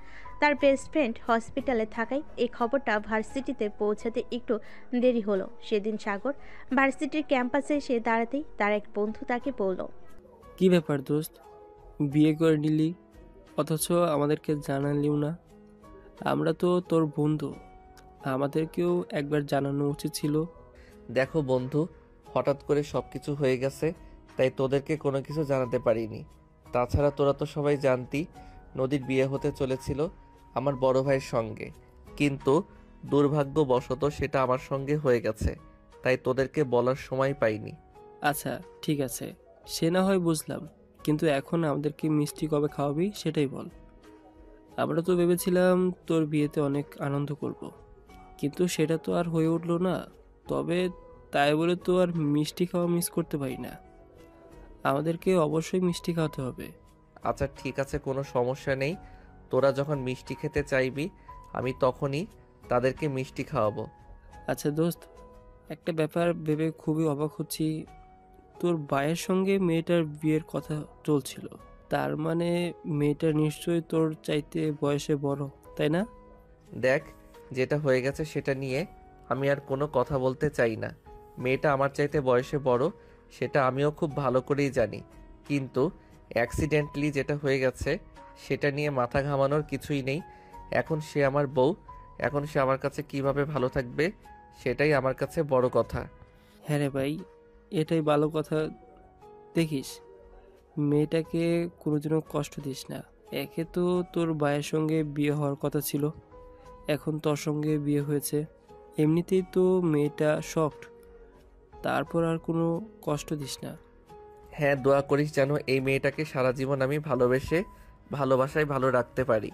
তার বেস্ট ফ্রেন্ড হসপিটালে থাকায় এই খবরটা ভার্সিটিতে পৌঁছাতে একটু দেরি হলো। সেদিন সাগর ভার্সিটির ক্যাম্পাসে এসে দাঁড়াতেই তার এক বন্ধু তাকে বলল, কি ব্যাপার দোস্ত, বিয়ে করে নিলি অথচ আমাদেরকে জানালিও না? আমরা তো তোর বন্ধু, আমাদেরকেও একবার জানানো উচিত ছিল। দেখো বন্ধু, হঠাৎ করে সব কিছু হয়ে গেছে, তাই তোদেরকে কোনো কিছু জানাতে পারিনি। তাছাড়া তোরা তো সবাই জানতি নদীর বিয়ে হতে চলেছিল আমার বড় ভাইয়ের সঙ্গে, কিন্তু দুর্ভাগ্যবশত সেটা আমার সঙ্গে হয়ে গেছে, তাই তোদেরকে বলার সময় পাইনি। আচ্ছা ঠিক আছে, সে না হয় বুঝলাম, কিন্তু এখন আমাদেরকে মিষ্টি কবে খাওয়াবি সেটাই বল। আমরা তো ভেবেছিলাম তোর বিয়েতে অনেক আনন্দ করব, কিন্তু সেটা তো আর হয়ে উঠলো না। তবে তাই বলে তো আর মিষ্টি খাওয়া মিস করতে পারি না, আমাদেরকে অবশ্যই মিষ্টি খাওয়াতে হবে। আচ্ছা ঠিক আছে, কোনো সমস্যা নেই। তোরা যখন মিষ্টি খেতে চাইবি আমি তখনই তাদেরকে মিষ্টি খাওয়াবো। আচ্ছা দোস্ত, একটা ব্যাপার ভেবে খুবই অবাক হচ্ছি, তোর ভাইয়ের সঙ্গে মেয়েটার বিয়ের কথা চলছিল, তার মানে মেয়েটা নিশ্চয়ই তোর চাইতে বয়সে বড়, তাই না? দেখ, যেটা হয়ে গেছে সেটা নিয়ে আমি আর কোনো কথা বলতে চাই না। মেয়েটা আমার চাইতে বয়সে বড় সেটা আমিও খুব ভালো করেই জানি, কিন্তু অ্যাক্সিডেন্টলি যেটা হয়ে গেছে সেটা নিয়ে মাথা ঘামানোর কিছুই নেই। এখন সে আমার বউ, এখন সে আমার কাছে কিভাবে ভালো থাকবে সেটাই আমার কাছে বড় কথা। হ্যাঁ রে ভাই, এটাই ভালো কথা। দেখিস, মেয়েটাকে কোনোদিনও কষ্ট দিস না। একে তো তোর ভাইয়ের সঙ্গে বিয়ে হওয়ার কথা ছিল, এখন তোর সঙ্গে বিয়ে হয়েছে, এমনিতেই তো মেয়েটা শকড, তারপর আর কোনো কষ্ট দিস না। হ্যাঁ, দোয়া করিস যেন এই মেয়েটাকে সারা জীবন আমি ভালোবাসায় ভালো রাখতে পারি।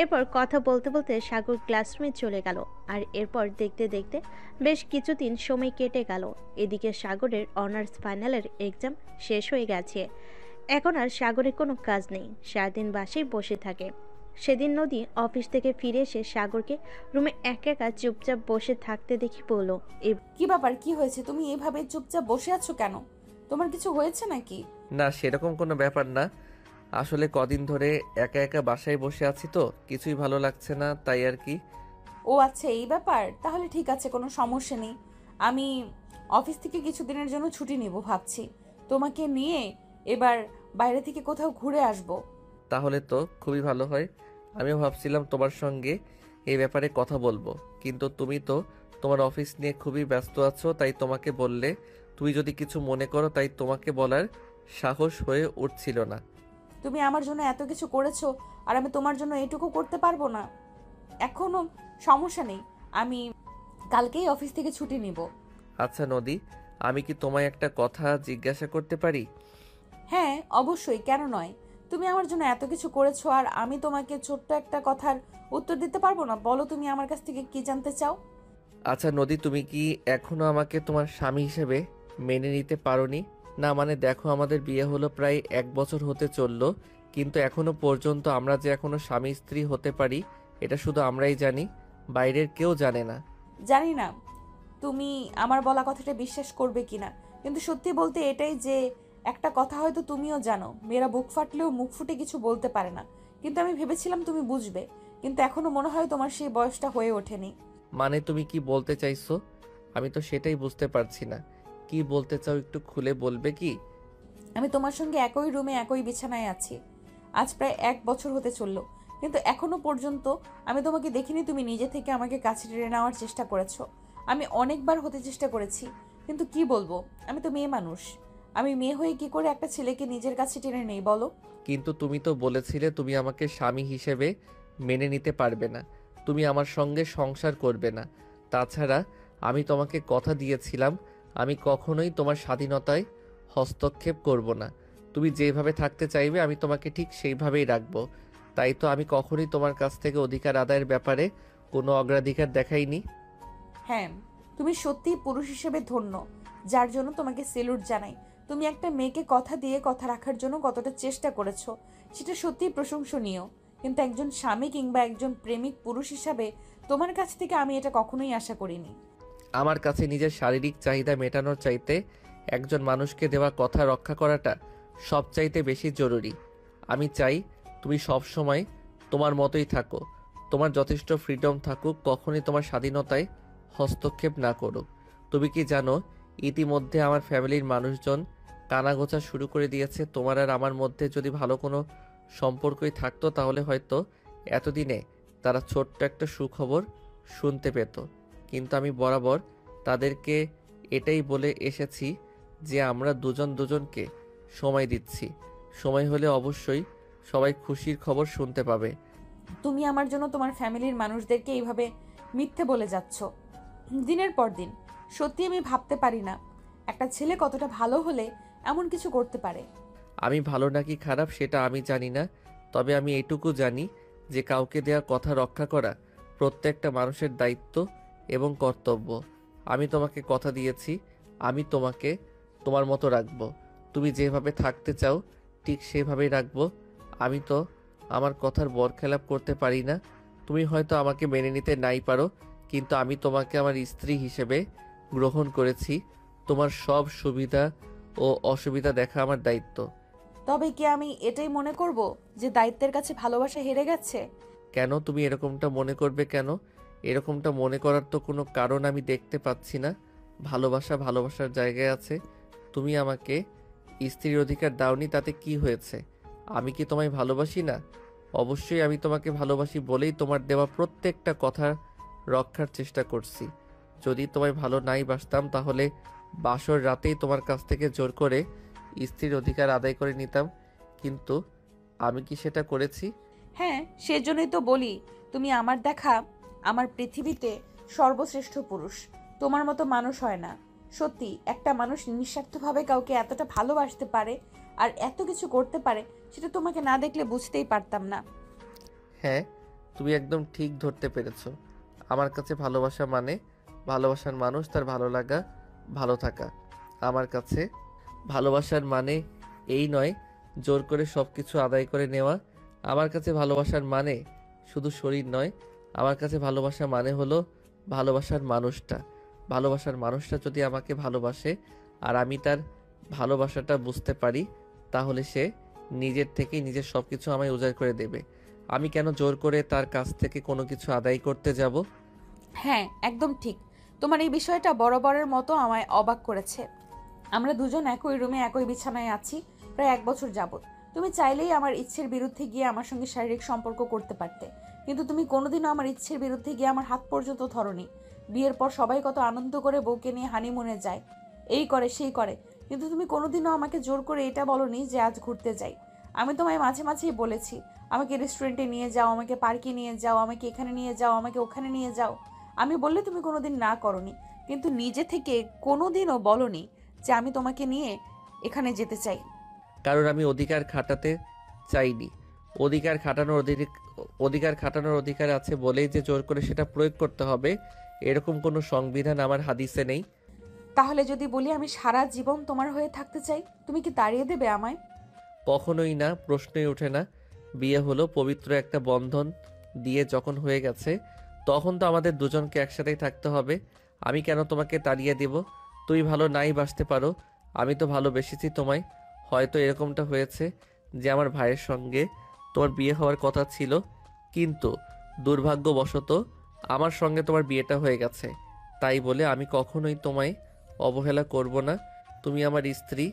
এরপর কথা বলতে বলতে সাগর ক্লাসরুমে চলে গেল। আর এরপর দেখতে দেখতে বেশ কিছুদিন সময় কেটে গেল। এদিকে সাগরের অনার্স ফাইনালের এক্সাম শেষ হয়ে গেছে। এখন আর সাগরের কোনো কাজ নেই, সারাদিন বাসায় বসে থাকে। সেদিন নদী অফিস থেকে ফিরে এসে সাগরকে রুমে একা একা চুপচাপ বসে থাকতে দেখি বলল, কি ব্যাপার, কি হয়েছে? তুমি এভাবে চুপচাপ বসে আছো কেন? তোমার কিছু হয়েছে নাকি? না, সেরকম কোনো ব্যাপার না। আসলে কদিন ধরে একা একা বাসায় বসে আছি তো কিছুই ভালো লাগছে না, তাই আর কি। ও আচ্ছা, এই ব্যাপার। তাহলে ঠিক আছে, কোনো সমস্যা নেই। আমি অফিস থেকে কিছুদিনের জন্য ছুটি নিব ভাবছি। তোমাকে নিয়ে এবার বাইরে থেকে কোথাও ঘুরে আসব। তাহলে তো খুবই ভালো হয়। আমিও ভাবছিলাম তোমার সঙ্গে এই ব্যাপারে কথা বলবো, কিন্তু তুমি তো তোমার অফিস নিয়ে খুবই ব্যস্ত আছো, তাই তোমাকে বললে তুমি যদি কিছু মনে করো, তাই তোমাকে বলার সাহস হয়ে উঠছিল না। তুমি আমার জন্য এত কিছু করেছো, আর আমি তোমার জন্য এটুকু করতে পারবো না? এখনো সমস্যা নেই, আমি কালকেই অফিস থেকে ছুটি নিব। আচ্ছা নদী, আমি কি তোমায় একটা কথা জিজ্ঞাসা করতে পারি? হ্যাঁ অবশ্যই, কেন নয়। তুমি আমার জন্য এত কিছু করেছো, আর আমি তোমাকে ছোট্ট একটা কথার উত্তর দিতে পারবো না? বলো, তুমি আমার কাছ থেকে কি জানতে চাও? আচ্ছা নদী, তুমি কি এখনো আমাকে তোমার স্বামী হিসেবে মেনে নিতে পারোনি? না মানে দেখো, আমাদের বিয়ে হলো প্রায় 1 বছর হতে চললো, কিন্তু এখনো পর্যন্ত আমরা যে এখনো স্বামী স্ত্রী হতে পারি এটা শুধু আমরাই জানি, বাইরের কেউ জানে না। জানি না তুমি আমার বলা কথাটা বিশ্বাস করবে কিনা, কিন্তু সত্যি বলতে এটাই যে একটা কথা হয়তো তুমিও জানো, মেয়েরা বুক ফাটলেও মুখ ফুটে কিছু বলতে পারে না। কিন্তু আমি ভেবেছিলাম তুমি বুঝবে, কিন্তু এখনো মনে হয় তোমার সেই বয়সটা হয়ে ওঠেনি। মানে তুমি কি বলতে চাইছো? আমি তো সেটাই বুঝতে পারছি না। কি বলতে চাও একটু খুলে বলবে কি? আমি তোমার সঙ্গে একই রুমে একই বিছানায় আছি আজ প্রায় 1 বছর হতে চললো, কিন্তু এখনো পর্যন্ত আমি তোমাকে দেখিনি তুমি নিজে থেকে আমাকে কাছে টেনে নেওয়ার চেষ্টা করেছো। আমি অনেকবার হতে চেষ্টা করেছি, কিন্তু কি বলবো, আমি তো মেয়ে মানুষ। আমি মেয়ে হয়ে কি করে একটা ছেলেকে নিজের কাছে টেনে নেই বলো? কিন্তু তুমি তো বলেছিলে তুমি আমাকে স্বামী হিসেবে মেনে নিতে পারবে না, তুমি আমার সঙ্গে সংসার করবে না। তাছাড়া আমি তোমাকে কথা দিয়েছিলাম আমি কখনোই তোমার স্বাধীনতায় হস্তক্ষেপ করব না। তুমি যেভাবে থাকতে চাইবে আমি তোমাকে ঠিক সেইভাবেই রাখবো। তাই তো আমি কখনোই তোমার কাছ থেকে অধিকার আদায়ের ব্যাপারে কোনো অগ্রাধিকার দেখাইনি। হ্যাঁ, তুমি সত্যিই পুরুষ হিসেবে ধন্য, যার জন্য তোমাকে সেলুট জানাই। তুমি একটা মেয়েকে কথা দিয়ে কথা রাখার জন্য কতটা চেষ্টা করেছো, সেটা সত্যিই প্রশংসনীয়। কিন্তু একজন স্বামী কিংবা একজন প্রেমিক পুরুষ হিসাবে তোমার কাছ থেকে আমি এটা কখনোই আশা করিনি। আমার কাছে নিজের শারীরিক চাহিদা মেটানোর চাইতে একজন মানুষকে দেওয়া কথা রক্ষা করাটা সবচাইতে বেশি জরুরি। আমি চাই তুমি সব সময় তোমার মতোই থাকো, তোমার যথেষ্ট ফ্রিডম থাকুক, কখনই তোমার স্বাধীনতায় হস্তক্ষেপ না করো। তুমি কি জানো ইতিমধ্যে আমার ফ্যামিলির মানুষজন কানাঘোষা শুরু করে দিয়েছে। তোমার আর আমার মধ্যে যদি ভালো কোনো সম্পর্কই থাকতো তাহলে হয়তো এতদিনে তারা ছোট্ট একটা সুখবর শুনতে পেত। কিন্তু আমি বরাবর তাদেরকে এটাই বলে এসেছি যে আমরা দুজন দুজনকে সময় দিচ্ছি, সময় হলে অবশ্যই সবাই খুশির খবর শুনতে পাবে। তুমি আমার জন্য তোমার ফ্যামিলির মানুষদেরকে এইভাবে মিথ্যে বলে যাচ্ছ দিনের পর দিন। সত্যি আমি ভাবতে পারি না একটা ছেলে কতটা ভালো হলে এমন কিছু করতে পারে। আমি ভালো নাকি খারাপ সেটা আমি জানি না, তবে আমি এটুকু জানি যে কাউকে দেওয়া কথা রক্ষা করা প্রত্যেকটা মানুষের দায়িত্ব এবং কর্তব্য। আমি তোমাকে কথা দিয়েছি আমি তোমাকে তোমার মতো রাখবো। তুমি যেভাবে থাকতে চাও ঠিক সেভাবেই রাখবো। আমি তো আমার কথার বরখেলাপ করতে পারি না। তুমি হয়তো আমাকে মেনে নিতে নাই পারো, কিন্তু আমি তোমাকে আমার স্ত্রী হিসেবে গ্রহণ করেছি। তোমার সব সুবিধা ও অসুবিধা দেখা আমার দায়িত্ব। তবে কি আমি এটাই মনে করব যে দায়িত্বের কাছে ভালোবাসা হেরে গেছে? কেন তুমি এরকমটা মনে করবে কেন? এরকমটা মনে করার তো কোনো কারণ আমি দেখতে পাচ্ছি না। ভালোবাসা ভালোবাসার জায়গায় আছে। তুমি আমাকে স্ত্রীর অধিকার দাওনি, তাতে কি হয়েছে? আমি কি তোমায় ভালোবাসি না? অবশ্যই আমি তোমাকে ভালোবাসি বলেই তোমার দেওয়া প্রত্যেকটা কথা রক্ষার চেষ্টা করছি। যদি তোমায় ভালো নাই বাসতাম তাহলে বাসর রাতেই তোমার কাছ থেকে জোর করে স্ত্রীর অধিকার আদায় করে নিতাম। কিন্তু আমি কি সেটা করেছি? হ্যাঁ, সেজন্যই তো বলি তুমি আমার দেখা আমার পৃথিবীতে সর্বশ্রেষ্ঠ পুরুষ। তোমার মতো মানুষ হয় না। সত্যি একটা মানুষ নিঃস্বার্থভাবে কাউকে এতটা ভালোবাসতে পারে আর এত কিছু করতে পারে, সেটা তোমাকে না দেখলে বুঝতেই পারতাম না। হ্যাঁ, তুমি একদম ঠিক ধরতে পেরেছো। আমার কাছে ভালোবাসা মানে ভালোবাসার মানুষ তার ভালো লাগা, ভালো থাকা। আমার কাছে ভালোবাসার মানে এই নয় জোর করে সব কিছু আদায় করে নেওয়া। আমার কাছে ভালোবাসার মানে শুধু শরীর নয়, আমার কাছে ভালোবাসা মানে হলো ভালোবাসার মানুষটা। ভালোবাসার মানুষটা যদি আমাকে ভালোবাসে আর আমি তার ভালোবাসাটা বুঝতে পারি, তাহলে সে নিজের থেকেই নিজের সব কিছু আমায় উজাড় করে দেবে। আমি কেন জোর করে তার কাছ থেকে কোনো কিছু আদায় করতে যাব? হ্যাঁ, একদম ঠিক। তোমার এই বিষয়টা বরাবরের মতো আমায় অবাক করেছে। আমরা দুজন একই রুমে একই বিছানায় আছি প্রায় 1 বছর যাবত। তুমি চাইলেই আমার ইচ্ছের বিরুদ্ধে গিয়ে আমার সঙ্গে শারীরিক সম্পর্ক করতে পারতে, কিন্তু তুমি কোনোদিনও আমার ইচ্ছের বিরুদ্ধে গিয়ে আমার হাত পর্যন্ত ধরোনি। বিয়ের পর সবাই কত আনন্দ করে বউকে নিয়ে হানিমুনে যায়, এই করে সেই করে, কিন্তু তুমি কোনোদিনও আমাকে জোর করে এটা বলোনি যে আজ ঘুরতে যাই। আমি তোমায় মাঝে মাঝেই বলেছি আমাকে রেস্টুরেন্টে নিয়ে যাও, আমাকে পার্কে নিয়ে যাও, আমাকে এখানে নিয়ে যাও, আমাকে ওখানে নিয়ে যাও। আমি বললে তুমি কোনোদিন না করনি, কিন্তু নিজে থেকে কোনোদিনও বলনি যে আমি তোমাকে নিয়ে এখানে যেতে চাই। কারণ আমি অধিকার খাটাতে চাইনি। অধিকার খাটানোর অধিকার আছে বলেই যে জোর করে সেটা প্রয়োগ করতে হবে এরকম কোনো সংবিধান আমার হাদিসে নেই। তাহলে যদি বলি আমি সারা জীবন তোমার হয়ে থাকতে চাই, তুমি কি তাড়িয়ে দেবে আমায়? কখনোই না, প্রশ্নই ওঠে না। বিয়ে হলো পবিত্র একটা বন্ধন, দিয়ে যখন হয়ে গেছে তখন তো আমাদের দুজনকে একসাথেই থাকতে হবে। আমি কেন তোমাকে তাড়িয়ে দেব? তুই ভালো নাই বাসতে পারো, আমি তো ভালোবেসেছি তোমায়। হয়তো এরকমটা হয়েছে যে আমার ভাইয়ের সঙ্গে তোমার বিয়ে হওয়ার কথা ছিল, কিন্তু দুর্ভাগ্যবশত আমার সঙ্গে তোমার বিয়েটা হয়ে গেছে। তাই বলে আমি কখনোই তোমায় অবহেলা করব না। তুমি আমার স্ত্রী,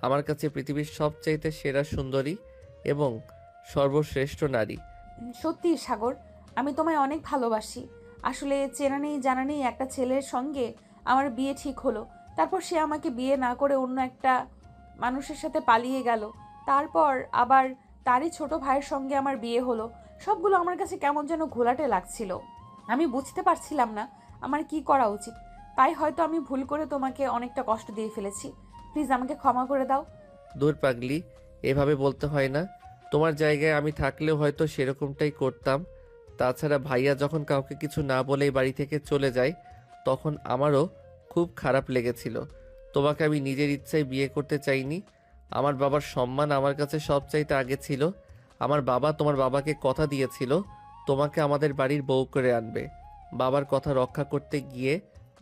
আমার কাছে পৃথিবীর সবচাইতে সেরা সুন্দরী এবং সর্বশ্রেষ্ঠ নারী। সত্যি সাগর, আমি তোমায় অনেক ভালোবাসি। আসলে চেনা নেই জানা নেই একটা ছেলের সঙ্গে আমার বিয়ে ঠিক হলো, তারপর সে আমাকে বিয়ে না করে অন্য একটা মানুষের সাথে পালিয়ে গেল, তারপর আবার তারই ছোট ভাইয়ের সঙ্গে আমার বিয়ে হলো। সবগুলো আমার কাছে কেমন যেন ঘোলাটে লাগছিল। আমি বুঝতে পারছিলাম না আমার কি করা উচিত। তাই হয়তো আমি ভুল করে তোমাকে অনেকটা কষ্ট দিয়ে ফেলেছি। প্লিজ আমাকে ক্ষমা করে দাও। দূর পাগলি, এভাবে বলতে হয় না। তোমার জায়গায় আমি থাকলেও হয়তো সেরকমটাই করতাম। তাছাড়া ভাইয়া যখন কাউকে কিছু না বলেই বাড়ি থেকে চলে যায় তখন আমারও খুব খারাপ লেগেছিল। তোমাকে আমি নিজের ইচ্ছায় বিয়ে করতে চাইনি। আমার বাবার সম্মান আমার কাছে সবচাইতে আগে ছিল। আমার বাবা তোমার বাবাকে কথা দিয়েছিল তোমাকে আমাদের বাড়ির বউ করে আনবে। বাবার কথা রক্ষা করতে গিয়ে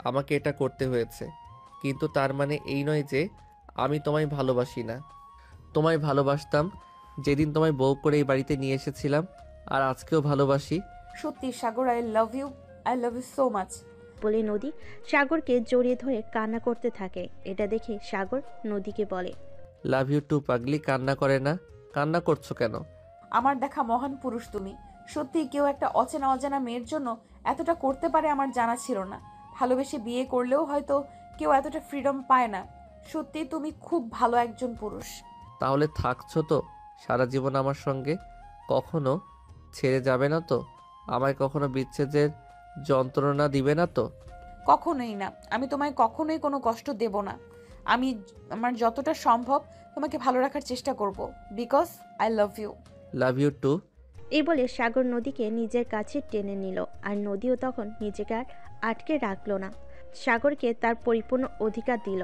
আমাকে এটা করতে হয়েছে, কিন্তু তার মানে এই নয় যে আমি তোমায় ভালোবাসি না। তোমায় ভালোবাসতাম যেদিন তোমায় বউ করে এই বাড়িতে নিয়ে এসেছিলাম, আর আজকেও ভালোবাসি। সত্যি সাগর, I love you so much. বলে নদী সাগরকে জড়িয়ে ধরে কান্না করতে থাকে। এটা দেখে সাগর নদীকে বলে, লাভ ইউ টু। পাগলি, কান্না করে না। কান্না করছো কেন? আমার দেখা মহান পুরুষ তুমি। সত্যি কেউ একটা অচেনা অজানা মেয়ের জন্য এতটা করতে পারে আমার জানা ছিল না। ভালোবেসে বিয়ে করলেও হয়তো কেউ এতটা ফ্রিডম পায় না। সত্যি তুমি খুব ভালো একজন পুরুষ। তাহলে থাকছো তো সারা জীবন আমার সঙ্গে? কখনো ছেড়ে যাবে না তো? আমায় কখনো বিচ্ছেদের যন্ত্রণা দিবে না তো? কখনোই না। আমি তোমায় কখনোই কোনো কষ্ট দেব না। আমি আমার যতটা সম্ভব তোমাকে ভালো রাখার চেষ্টা করব, because I love you. Love you too. এই বলে সাগর নদীকে নিজের কাছে টেনে নিল। আর নদীও তখন নিজেকে আর আটকে রাখলো না, সাগরকে তার পরিপূর্ণ অধিকার দিল।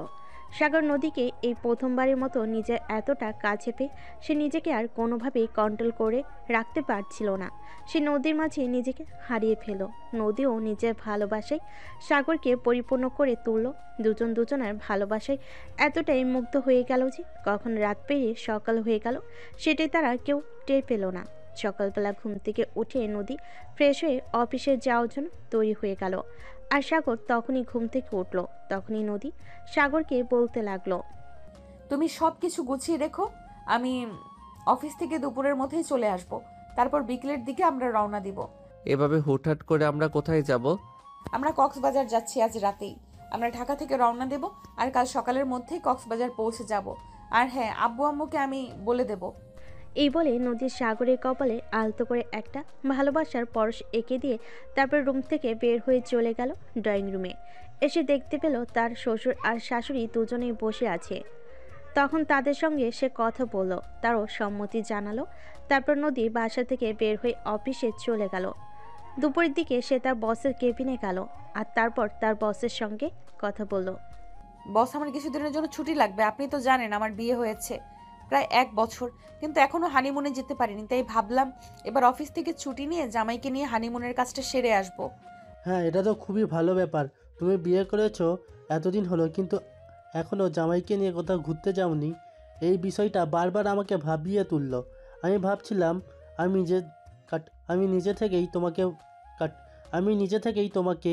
সাগর নদীকে এই প্রথমবারের মতো নিজের এতটা কাছে পেয়ে সে নিজেকে আর কোনোভাবেই কন্ট্রোল করে রাখতে পারছিল না। সে নদীর মাঝে নিজেকে হারিয়ে ফেল। নদীও নিজের ভালোবাসায় সাগরকে পরিপূর্ণ করে তুলল। দুজন দুজনের ভালোবাসায় এতটাই মুগ্ধ হয়ে গেল যে কখন রাত পেরিয়ে সকাল হয়ে গেল সেটাই তারা কেউ টের পেল না। সকালবেলা ঘুম থেকে উঠে নদী ফ্রেশ হয়ে অফিসে যাওয়ার জন্য তৈরি হয়ে গেল। আর সাগর তখনই ঘুম থেকে উঠল। তখনই নদী সাগরকে বলতে লাগলো, তুমি সব কিছু গুছিয়ে রেখো। আমি অফিস থেকে দুপুরের মধ্যেই চলে আসব। তারপর বিকেলের দিকে আমরা রওনা দিব। এভাবে হুটহাট করে আমরা কোথায় যাব? আমরা কক্সবাজার যাচ্ছি আজ রাতেই। আমরা ঢাকা থেকে রওনা দেব আর কাল সকালের মধ্যেই কক্সবাজার পৌঁছে যাব। আর হ্যাঁ, আব্বু আম্মুকে আমি বলে দেব। এই বলে নদীর সাগরের কপালে আলতো করে একটা ভালোবাসার পরশ এঁকে দিয়ে তারপর রুম থেকে বের হয়ে চলে গেল ড্রয়িং রুমে। এসে দেখতে পেল তার শ্বশুর আর শাশুড়ি দুজনেই বসে আছে। তখন তাদের সঙ্গে সে কথা বলল, তারও সম্মতি জানালো। তারপর নদী বাসা থেকে বের হয়ে অফিসে চলে গেল। দুপুরের দিকে সে তার বসের কেবিনে গেল আর তারপর তার বসের সঙ্গে কথা বলল। বস, আমার কিছুদিনের জন্য ছুটি লাগবে। আপনি তো জানেন আমার বিয়ে হয়েছে প্রায় 1 বছর, কিন্তু এখনো হানিমুনে যেতে পারিনি। তাই ভাবলাম এবার অফিস থেকে ছুটি নিয়ে জামাইকে নিয়ে হানিমুনের কাজটা সেরে আসব। হ্যাঁ, এটা তো খুবই ভালো ব্যাপার। তুমি বিয়ে করেছো এতদিন হলো, কিন্তু এখনও জামাইকে নিয়ে কোথাও ঘুরতে যাওনি। এই বিষয়টা বারবার আমাকে ভাবিয়ে তুললো। আমি ভাবছিলাম আমি যে আমি নিজে থেকেই তোমাকে আমি নিজে থেকেই তোমাকে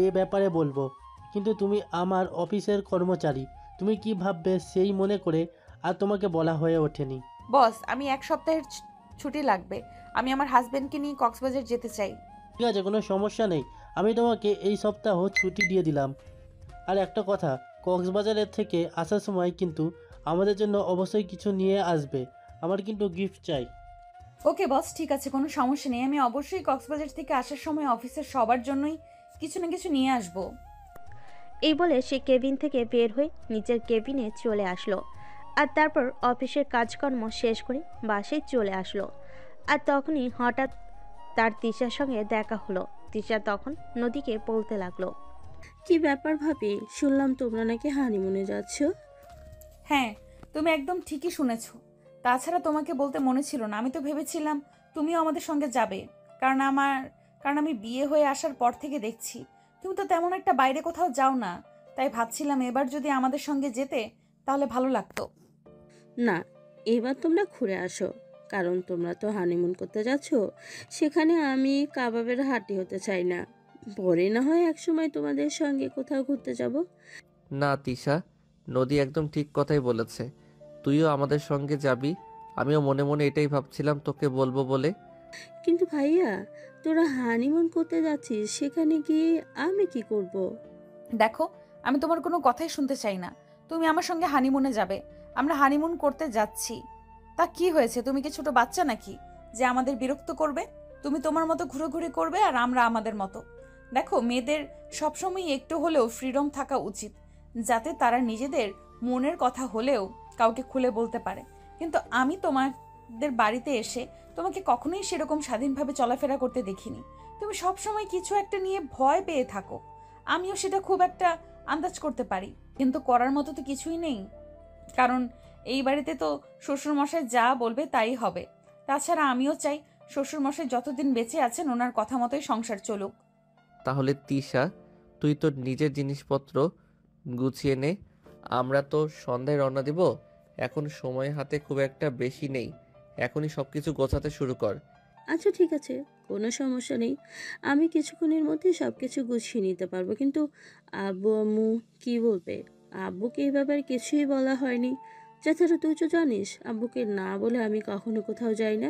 এ ব্যাপারে বলবো, কিন্তু তুমি আমার অফিসের কর্মচারী, তুমি কি ভাববে সেই মনে করে আর তোমাকে বলা হয়ে ওঠেনি। বস, আমি 1 সপ্তাহের ছুটি লাগবে। আমি আমার হাজবেন্ডকে নিয়ে কক্সবাজার যেতে চাই। ঠিক আছে, কোনো সমস্যা নেই। আমি তোমাকে এই সপ্তাহ ছুটি দিয়ে দিলাম। আর একটা কথা, কক্সবাজারের থেকে আসার সময় কিন্তু আমাদের জন্য অবশ্যই কিছু নিয়ে আসবে। আমার কিন্তু গিফট চাই। ওকে বস, ঠিক আছে, কোনো সমস্যা নেই। আমি অবশ্যই কক্সবাজার থেকে আসার সময় অফিসের সবার জন্যই কিছু না কিছু নিয়ে আসব। এই বলে সে কেবিন থেকে বের হয়ে নিজের কেবিনে চলে আসলো। আর তারপর অফিসের কাজকর্ম শেষ করে বাসায় চলে আসলো। আর তখনই হঠাৎ তার তিশার সঙ্গে দেখা হলো। তিশা তখন নদীকে বলতে লাগলো, কি ব্যাপার ভাবি, শুনলাম তোমরা নাকি হানিমুনে যাচ্ছ? হ্যাঁ, তুমি একদম ঠিকই শুনেছ। তাছাড়া তোমাকে বলতে মনে ছিল না। আমি তো ভেবেছিলাম তুমিও আমাদের সঙ্গে যাবে, কারণ আমি বিয়ে হয়ে আসার পর থেকে দেখছি তুমি তো তেমন একটা বাইরে কোথাও যাও না। তাই ভাবছিলাম এবার যদি আমাদের সঙ্গে যেতে তাহলে ভালো লাগতো। না, এবার তোমরা ঘুরে আসো, কারণ তোমরা তো হানিমুন করতে যাচ্ছ। সেখানে আমি কাবাবের হাঁটি হতে চাই না। পরে না হয় একসময় তোমাদের সঙ্গে কোথাও ঘুরতে যাব। না তিশা, নদী একদম ঠিক কথাই বলেছে। তুইও আমাদের সঙ্গে যাবি। আমিও মনে মনে এটাই ভাবছিলাম তোকে বলবো বলে। কিন্তু ভাইয়া, তোরা হানিমুন করতে যাচ্ছিস, সেখানে গিয়ে আমি কি করব? দেখো, আমি তোমার কোনো কথাই শুনতে চাই না। তুমি আমার সঙ্গে হানিমুনে যাবে। আমরা হানিমুন করতে যাচ্ছি। তা কি হয়েছে? তুমি কি ছোট বাচ্চা নাকি যে আমাদের বিরক্ত করবে? তুমি তোমার মতো ঘুরে করবে আর আমরা আমাদের মতো। দেখো, মেয়েদের সবসময় একটু হলেও ফ্রিডম থাকা উচিত, যাতে তারা নিজেদের মনের কথা হলেও কাউকে খুলে বলতে পারে। কিন্তু আমি তোমাদের বাড়িতে এসে তোমাকে কখনোই সেরকম স্বাধীনভাবে চলাফেরা করতে দেখিনি। তুমি সবসময় কিছু একটা নিয়ে ভয় পেয়ে থাকো। আমিও সেটা খুব একটা আন্দাজ করতে পারি, কিন্তু করার মতো তো কিছুই নেই। কারণ এই বাড়িতে তো শ্বশুরমশাই যা বলবে তাই হবে। তাছাড়া আমিও চাই শ্বশুরমশাই যতদিন বেঁচে আছেন ওনার কথা মতোই সংসার চলুক। তাহলে তিশা, তুই তোর নিজের জিনিসপত্র গুছিয়ে নে। আমরা তো সন্ধ্যায় রওনা দিব। এখন সময় হাতে খুব একটা বেশি নেই। এখনই সব কিছু গোছাতে শুরু কর। আচ্ছা ঠিক আছে, কোনো সমস্যা নেই। আমি কিছুক্ষণের মধ্যে সব কিছু গুছিয়ে নিতে পারবো, কিন্তু আব্বু আম্মু কি বলবে? আব্বুকে এই ব্যাপারে কিছুই বলা হয়নি। তাছাড়া তুই তো জানিস আব্বুকে না বলে আমি কখনো কোথাও যাই না।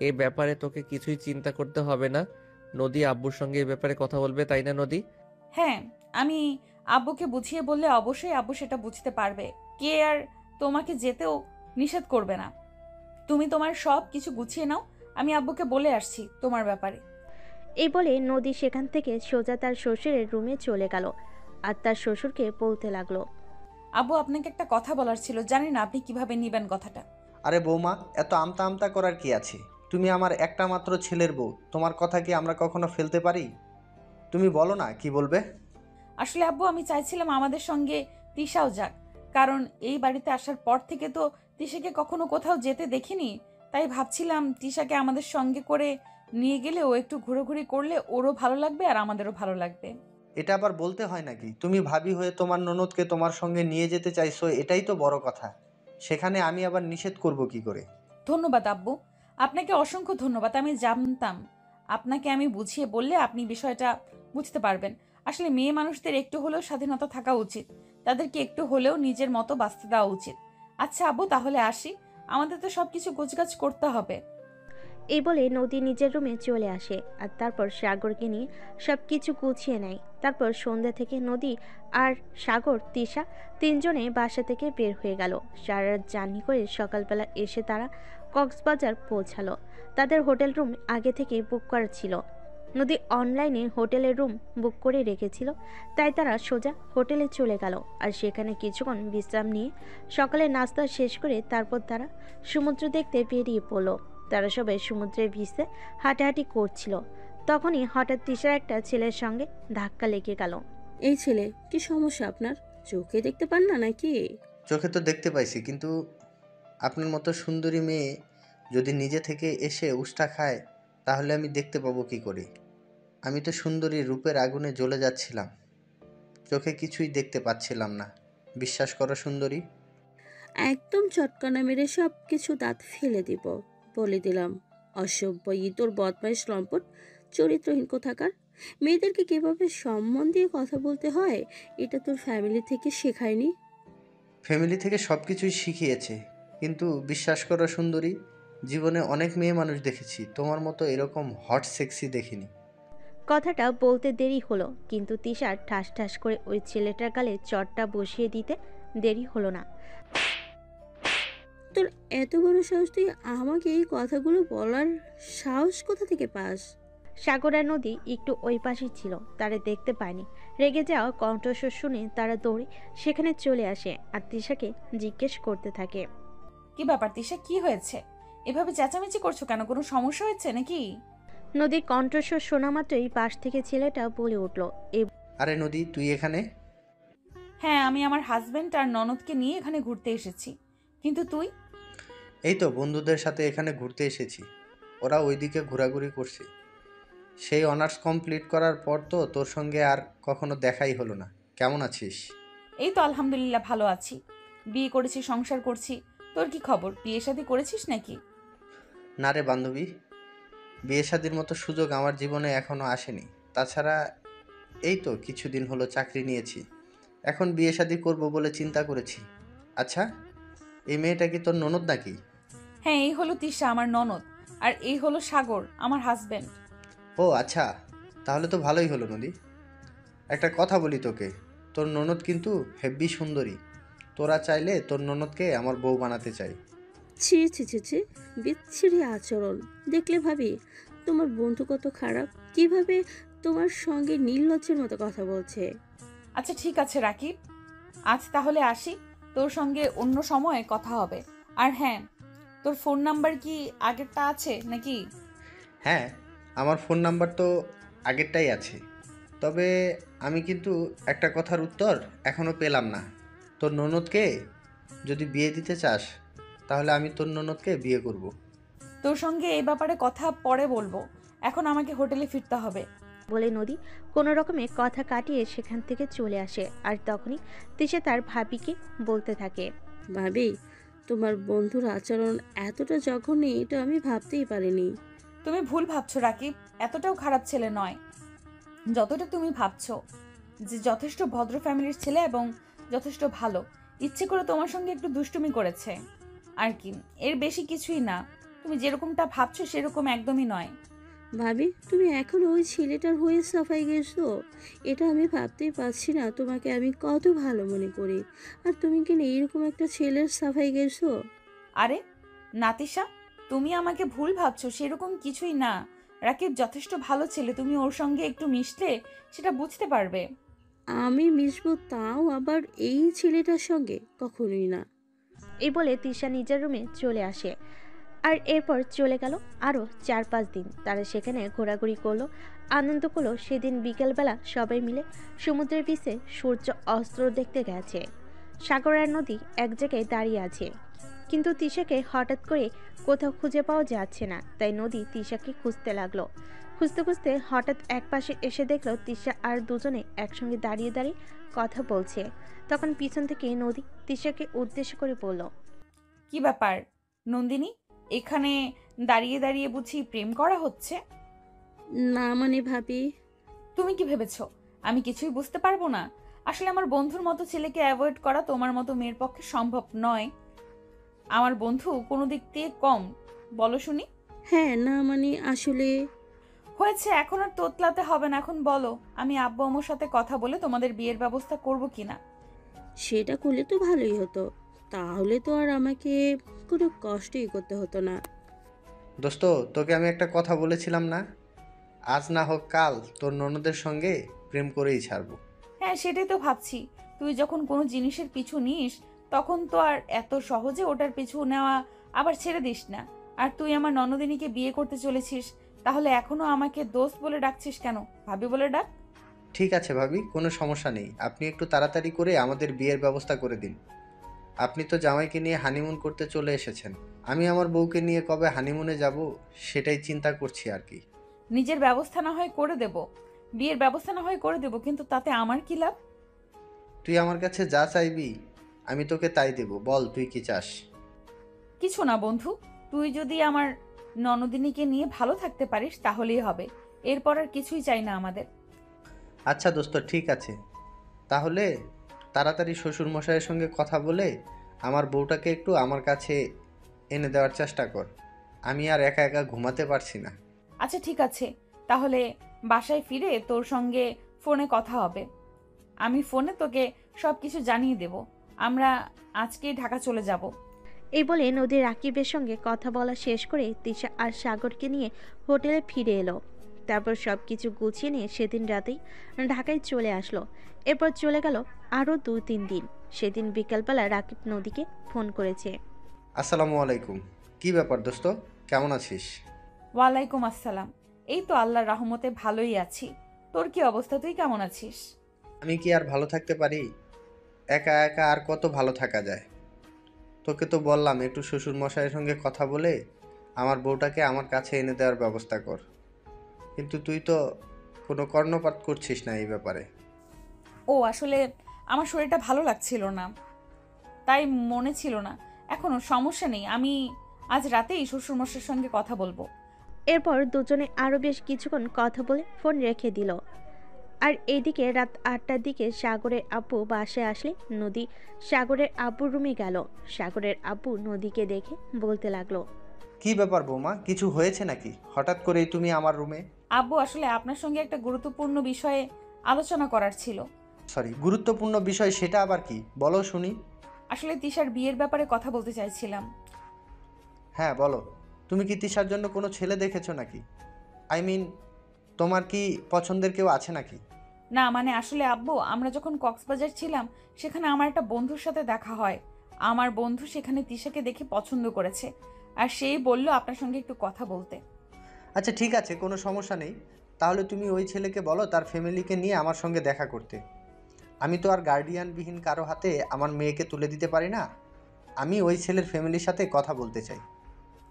এ ব্যাপারে তোকে কিছুই চিন্তা করতে হবে না। নদী আব্বুর সঙ্গে এ ব্যাপারে কথা বলবে, তাই না নদী? হ্যাঁ, আমি আব্বুকে বুঝিয়ে বললে অবশ্যই আব্বু সেটা বুঝতে পারবে। কে আর তোমাকে যেতেও নিষেধ করবে না। তুমি তোমার সব কিছু গুছিয়ে নাও, আমি আব্বুকে বলে আসছি তোমার ব্যাপারে। এই বলে নদী সেখান থেকে সোজা তার শ্বশুরের রুমে চলে গেল আর তার শ্বশুরকে বলতে লাগলো, আব্বু আপনাকে একটা কথা বলার ছিল, জানি না আপনি কিভাবে নিবেন কথাটা। আরে বৌমা, এত আমতা আমতা করার কি আছে? তুমি আমার একটা মাত্র ছেলের বউ, তোমার কথা কি আমরা কখনো ফেলতে পারি? তুমি বলো না কি বলবে। আসলে আব্বু আমি চাইছিলাম আমাদের সঙ্গে তিশাও যাক, কারণ এই বাড়িতে আসার পর থেকে তো তিশাকে কখনো কোথাও যেতে দেখিনি। তাই ভাবছিলাম তিশাকে আমাদের সঙ্গে করে নিয়ে গেলে ও একটু ঘোরাঘুরি করলে ওরও ভালো লাগবে আর আমাদেরও ভালো লাগবে। এটা আবার বলতে হয় নাকি? তুমি ভাবি হয়ে তোমার ননদকে তোমার সঙ্গে নিয়ে যেতে চাইছো, এটাই তো বড় কথা। সেখানে আমি আবার নিষেধ করব কি করে? ধন্যবাদ আব্বু, আপনাকে অসংখ্য ধন্যবাদ। আমি জানতাম আপনাকে আমি বুঝিয়ে বললে আপনি বিষয়টা বুঝতে পারবেন। আসলে মেয়ে মানুষদের একটু হলেও স্বাধীনতা থাকা উচিত, তাদেরকে একটু হলেও নিজের মতো বাঁচতে দেওয়া উচিত। আচ্ছা আব্বু, তাহলে আসি, আমাদের তো সবকিছু গোছগাছ করতে হবে। এই বলে নদী নিজের রুমে চলে আসে আর তারপর সাগরকে নিয়ে সব কিছু গুছিয়ে নেয়। তারপর সন্ধ্যা থেকে নদী আর সাগর তিশা তিনজনে বাসা থেকে বের হয়ে গেল। সারা রাত জার্নি করে সকালবেলা এসে তারা কক্সবাজার পৌঁছালো। তাদের হোটেল রুম আগে থেকে বুক করা ছিল। নদী অনলাইনে হোটেলের রুম বুক করে রেখেছিল, তাই তারা সোজা হোটেলে চলে গেল আর সেখানে কিছুক্ষণ বিশ্রাম নিয়ে সকালে নাস্তা শেষ করে তারপর তারা সমুদ্র দেখতে বেরিয়ে পড়ল। তারা সবাই সমুদ্রের ভিসে হাঁটাহাঁটি করছিল। তখনই হঠাৎ তিশার একটা ছেলের সঙ্গে ধাক্কা লেগে গেল। এই ছেলে, কি সমস্যা আপনার? চোখে দেখতে পান না নাকি? চোখে তো দেখতে পাইছি, কিন্তু আপনার মতো সুন্দরী মেয়ে যদি নিজে থেকে এসে উষ্টা খায়, তাহলে আমি দেখতে পাবো কি করে? আমি তো সুন্দরী রূপের আগুনে জ্বলে যাচ্ছিলাম, চোখে কিছুই দেখতে পাচ্ছিলাম না। বিশ্বাস করো সুন্দরী। একদম চটকানা মেরে সব কিছু দাঁত ফেলে দিব, বলে দিলাম। অসভ্য ইতর বদমাইশ লম্পট, চরিত্রহীন কোথাকার। মেয়েদেরকে কিভাবে সম্মান দিয়ে কথা বলতে হয় এটা তোর ফ্যামিলি থেকে শেখায়নি? ফ্যামিলি থেকে সব কিছুই শিখিয়েছে, কিন্তু বিশ্বাস করো সুন্দরী, জীবনে অনেক মেয়ে মানুষ দেখেছি, তোমার মতো এরকম হট সেক্সি দেখিনি। কথাটা বলতে দেরি হলো, কিন্তু তিশার ঠাস ঠাস করে ওই ছেলেটার গালে চটটা বসিয়ে দিতে দেরি হলো না। তোর এত বড় সাহস, তুই আমাকে এই কথাগুলো বলার সাহস কোথা থেকে পাস? সাগর আর নদী একটু ওই পাশে ছিল, তারা দেখতে পায়নি। রেগে যাওয়া কণ্ঠস্বর শুনে তারা দৌড়ে সেখানে চলে আসে আর তিশাকে জিজ্ঞেস করতে থাকে, কি ব্যাপার তিশা, কি হয়েছে? এভাবে চেঁচামেচি করছো কেন? কোনো সমস্যা হয়েছে নাকি? নদীর কণ্ঠস্বর শোনা মাত্রই পাশ থেকে ছেলেটা বলে উঠল, আরে নদী, তুই এখানে? হ্যাঁ, আমি আমার হাজবেন্ড আর ননদকে নিয়ে এখানে ঘুরতে এসেছি, কিন্তু তুই? এই তো বন্ধুদের সাথে এখানে ঘুরতে এসেছি, ওরা ওইদিকে ঘোরাঘুরি করছে। সেই অনার্স কমপ্লিট করার পর তো তোর সঙ্গে আর কখনো দেখাই হলো না। কেমন আছিস? এই তো আলহামদুলিল্লাহ ভালো আছি, বিয়ে করেছি, সংসার করছি। তোর কি খবর, বিয়ে শাদী করেছিস নাকি? না রে বান্ধবী, বিয়ে শাদির মতো সুযোগ আমার জীবনে এখনো আসেনি। তাছাড়া এই তো কিছুদিন হলো চাকরি নিয়েছি, এখন বিয়ে শাদী করবো বলে চিন্তা করেছি। আচ্ছা, এই মেয়েটা কি তোর ননদ নাকি? হ্যাঁ, এই হলো তিশা আমার ননদ, আর এই হলো সাগর আমার হাজবেন্ড। ও আচ্ছা, তাহলে তো ভালোই হলো নদী। একটা কথা বলি তোকে, তোর ননদ কিন্তু হেব্বি সুন্দরী। তোরা চাইলে তোর ননদকে আমার বউ বানাতে চাই। ছি ছি ছি ছি, বিচ্ছিরি আচরণ। দেখলে ভাবি তোমার বন্ধু কত খারাপ, কিভাবে তোমার সঙ্গে নির্লজ্জের মতো কথা বলছে। আচ্ছা ঠিক আছে রাকিব, আজ তাহলে আসি, তোর সঙ্গে অন্য সময় কথা হবে। আর হ্যাঁ, তোর ফোন নাম্বার কি আগেরটা আছে নাকি? হ্যাঁ, আমার ফোন নাম্বার তো আগেরটাই আছে, তবে আমি কিন্তু একটা কথার উত্তর এখনও পেলাম না। তোর ননদকে যদি বিয়ে দিতে চাস, তাহলে আমি তোর ননদকে বিয়ে করব। তোর সঙ্গে এই ব্যাপারে কথা পরে বলবো, এখন আমাকে হোটেলে ফিরতে হবে। বলে নদী কোনো রকমে কথা কাটিয়ে সেখান থেকে চলে আসে। আর তখনই তিশা তার ভাবিকে বলতে থাকে, ভাবি, তোমার বন্ধুর আচরণ এতটা জঘন্য এটা আমি ভাবতেই পারিনি। তুমি ভুল ভাবছো রাকিব, এতটাও খারাপ ছেলে নয় যতটা তুমি ভাবছো। যে যথেষ্ট ভদ্র ফ্যামিলির ছেলে এবং যথেষ্ট ভালো। ইচ্ছে করে তোমার সঙ্গে একটু দুষ্টুমি করেছে আর কি, এর বেশি কিছুই না। তুমি যেরকমটা ভাবছো সেরকম একদমই নয়। ভাবি, তুমি এখন ওই ছেলেটার হয়ে সাফাই গেছো? এটা আমি ভাবতেই পারছি না তোমাকে আমি কত ভালো মনে করি, আর তুমি কিনা এরকম একটা ছেলের সাফাই গেছো। আরে নাতিশা, তুমি আমাকে ভুল ভাবছো, সেরকম কিছুই না। রাকিব যথেষ্ট ভালো ছেলে, তুমি ওর সঙ্গে একটু মিশলে সেটা বুঝতে পারবে। আমি মিশবো, তাও আবার এই ছেলেটার সঙ্গে? কখনোই না। এই বলে তিশা নিজের রুমে চলে আসে। আর এরপর চলে গেল আরও 4-5 দিন। তারা সেখানে ঘোরাঘুরি করলো, আনন্দ করলো। সেদিন বিকেলবেলা সবাই মিলে সমুদ্রের বিচে সূর্য অস্ত দেখতে গেছে। সাগর আর নদী এক জায়গায় দাঁড়িয়ে আছে, কিন্তু তিশাকে হঠাৎ করে কোথাও খুঁজে পাওয়া যাচ্ছে না। তাই নদী তিশাকে খুঁজতে লাগলো। খুঁজতে খুঁজতে হঠাৎ এক পাশে এসে দেখলো তিশা আর দুজনে একসঙ্গে দাঁড়িয়ে দাঁড়িয়ে কথা বলছে। তখন পিছন থেকে নদী তিশাকে উদ্দেশ্য করে বলল, কি ব্যাপার নন্দিনী, এখানে দাঁড়িয়ে দাঁড়িয়ে বুঝি প্রেম করা হচ্ছে? না মানে ভাবি, তুমি কি ভেবেছো আমি কিছুই বুঝতে পারবো না? আসলে আমার বন্ধুর মতো ছেলেকে অ্যাভয়েড করা তোমার মতো মেয়ের পক্ষে সম্ভব নয়। আমার বন্ধু কোনো দিক দিয়ে কম বলো শুনি? হ্যাঁ না মানে আসলে হয়েছে, এখন আর তোতলাতে হবে না। এখন বলো, আমি আব্বু আম্মুর সাথে কথা বলে তোমাদের বিয়ের ব্যবস্থা করব কিনা। সেটা করলে তো ভালোই হতো, তাহলে তো আর আমাকে কোনো কষ্টই করতে হতো না। দোস্ত, তোকে আমি একটা কথা বলেছিলাম না, আজ না হোক কাল তোর ননদের সঙ্গে প্রেম করেই ছাড়বো। হ্যাঁ, সেটাই তো ভাবছি। তুই যখন কোনো জিনিসের পিছু নিস তখন তো আর এত সহজে ওটার পিছু নেওয়া আবার ছেড়ে দিস না। আর তুই আমার ননদিনীকে বিয়ে করতে চলেছিস, তাহলে এখনো আমাকে দোস্ত বলে ডাকছিস কেন? ভাবি বলে ডাক। ঠিক আছে ভাবি, কোনো সমস্যা নেই, আপনি একটু তাড়াতাড়ি করে আমাদের বিয়ের ব্যবস্থা করে দিন। আপনি তো জামাইকে নিয়ে হানিমুন করতে চলে এসেছেন, আমি আমার বউকে নিয়ে কবে হানিমুনে যাব সেটাই চিন্তা করছি আর কি। নিজের ব্যবস্থা না হয় করে দেব, বিয়ের ব্যবস্থা না হয় করে দেব, কিন্তু তাতে আমার কি লাভ? তুই আমার কাছে যা চাইবি আমি তোকে তাই দেব, বল তুই কি চাস? কিছু না বন্ধু, তুই যদি আমার ননদিনীকে নিয়ে ভালো থাকতে পারিস তাহলেই হবে। এরপর আর কিছুই চাই না আমাদের। আচ্ছা দোস্ত, ঠিক আছে, তাহলে তাড়াতাড়ি শ্বশুর মশাইয়ের সঙ্গে কথা বলে আমার বউটাকে একটু আমার কাছে এনে দেওয়ার চেষ্টা কর, আমি আর একা একা ঘুমাতে পারছি না। আচ্ছা ঠিক আছে, তাহলে বাসায় ফিরে তোর সঙ্গে ফোনে কথা হবে। আমি ফোনে তোকে সব কিছু জানিয়ে দেব। আমরা আজকেই ঢাকা চলে যাব। এই বলে নদী রাকিবের সঙ্গে কথা বলা শেষ করে তিশা আর সাগরকে নিয়ে হোটেলে ফিরে এলো। তারপর সব কিছু গুছিয়ে নিয়ে সেদিন রাতেই ঢাকায় চলে আসলো। এরপর চলে গেল আরও 2-3 দিন। সেদিন বিকালবেলা রাকিব নদীকে ফোন করেছে। আসসালামু আলাইকুম, কি ব্যাপার দোস্ত, কেমন আছিস? ওয়ালাইকুম আসসালাম। এই তো আল্লাহর রহমতে ভালোই আছি। তোর কি অবস্থা, তুই কেমন আছিস? আমি কি আর ভালো থাকতে পারি? একা একা আর কত ভালো থাকা যায়? তোকে তো বললাম একটু শ্বশুর মশাইয়ের সঙ্গে কথা বলে আমার বউটাকে আমার কাছে এনে দেওয়ার ব্যবস্থা কর, কিন্তু তুই তো কোনো কর্ণপাত করছিস না এই ব্যাপারে। ও আসলে আমার শরীরটা ভালো লাগছিল না, তাই মনে ছিল না। এখনো সমস্যা নেই, আমি আজ রাতেই শ্বশুরমশাইয়ের সঙ্গে কথা বলবো। এরপর দুজনে আরও বেশ কিছুক্ষণ কথা বলে ফোন রেখে দিল। আর এইদিকে রাত 8টার দিকে সাগরের আব্বু বাসায় আসলে নদী সাগরের আব্বুর রুমে গেল। সাগরের আব্বু নদীকে দেখে বলতে লাগলো, কি ব্যাপার বৌমা, কিছু হয়েছে নাকি? হঠাৎ করেই তুমি আমার রুমে? আব্বু আসলে আপনার সঙ্গে একটা গুরুত্বপূর্ণ বিষয়ে আলোচনা করার ছিল। সরি, গুরুত্বপূর্ণ বিষয় সেটা আবার কি, বলো শুনি। আসলে তিশার বিয়ের ব্যাপারে কথা বলতে চাইছিলাম। হ্যাঁ বলো, তুমি কি তিশার জন্য কোনো ছেলে দেখেছো নাকি? আই মিন, তোমার কি পছন্দের কেউ আছে নাকি? না মানে আসলে আব্বু, আমরা যখন কক্সবাজার ছিলাম সেখানে আমার একটা বন্ধুর সাথে দেখা হয়। আমার বন্ধু সেখানে তিশাকে দেখে পছন্দ করেছে, আর সেই বলল আপনার সঙ্গে একটু কথা বলতে। আচ্ছা ঠিক আছে, কোনো সমস্যা নেই, তাহলে তুমি ওই ছেলেকে বলো তার ফ্যামিলিকে নিয়ে আমার সঙ্গে দেখা করতে। আমি তো আর গার্ডিয়ানবিহীন কারো হাতে আমার মেয়েকে তুলে দিতে পারি না, আমি ওই ছেলের ফ্যামিলির সাথে কথা বলতে চাই।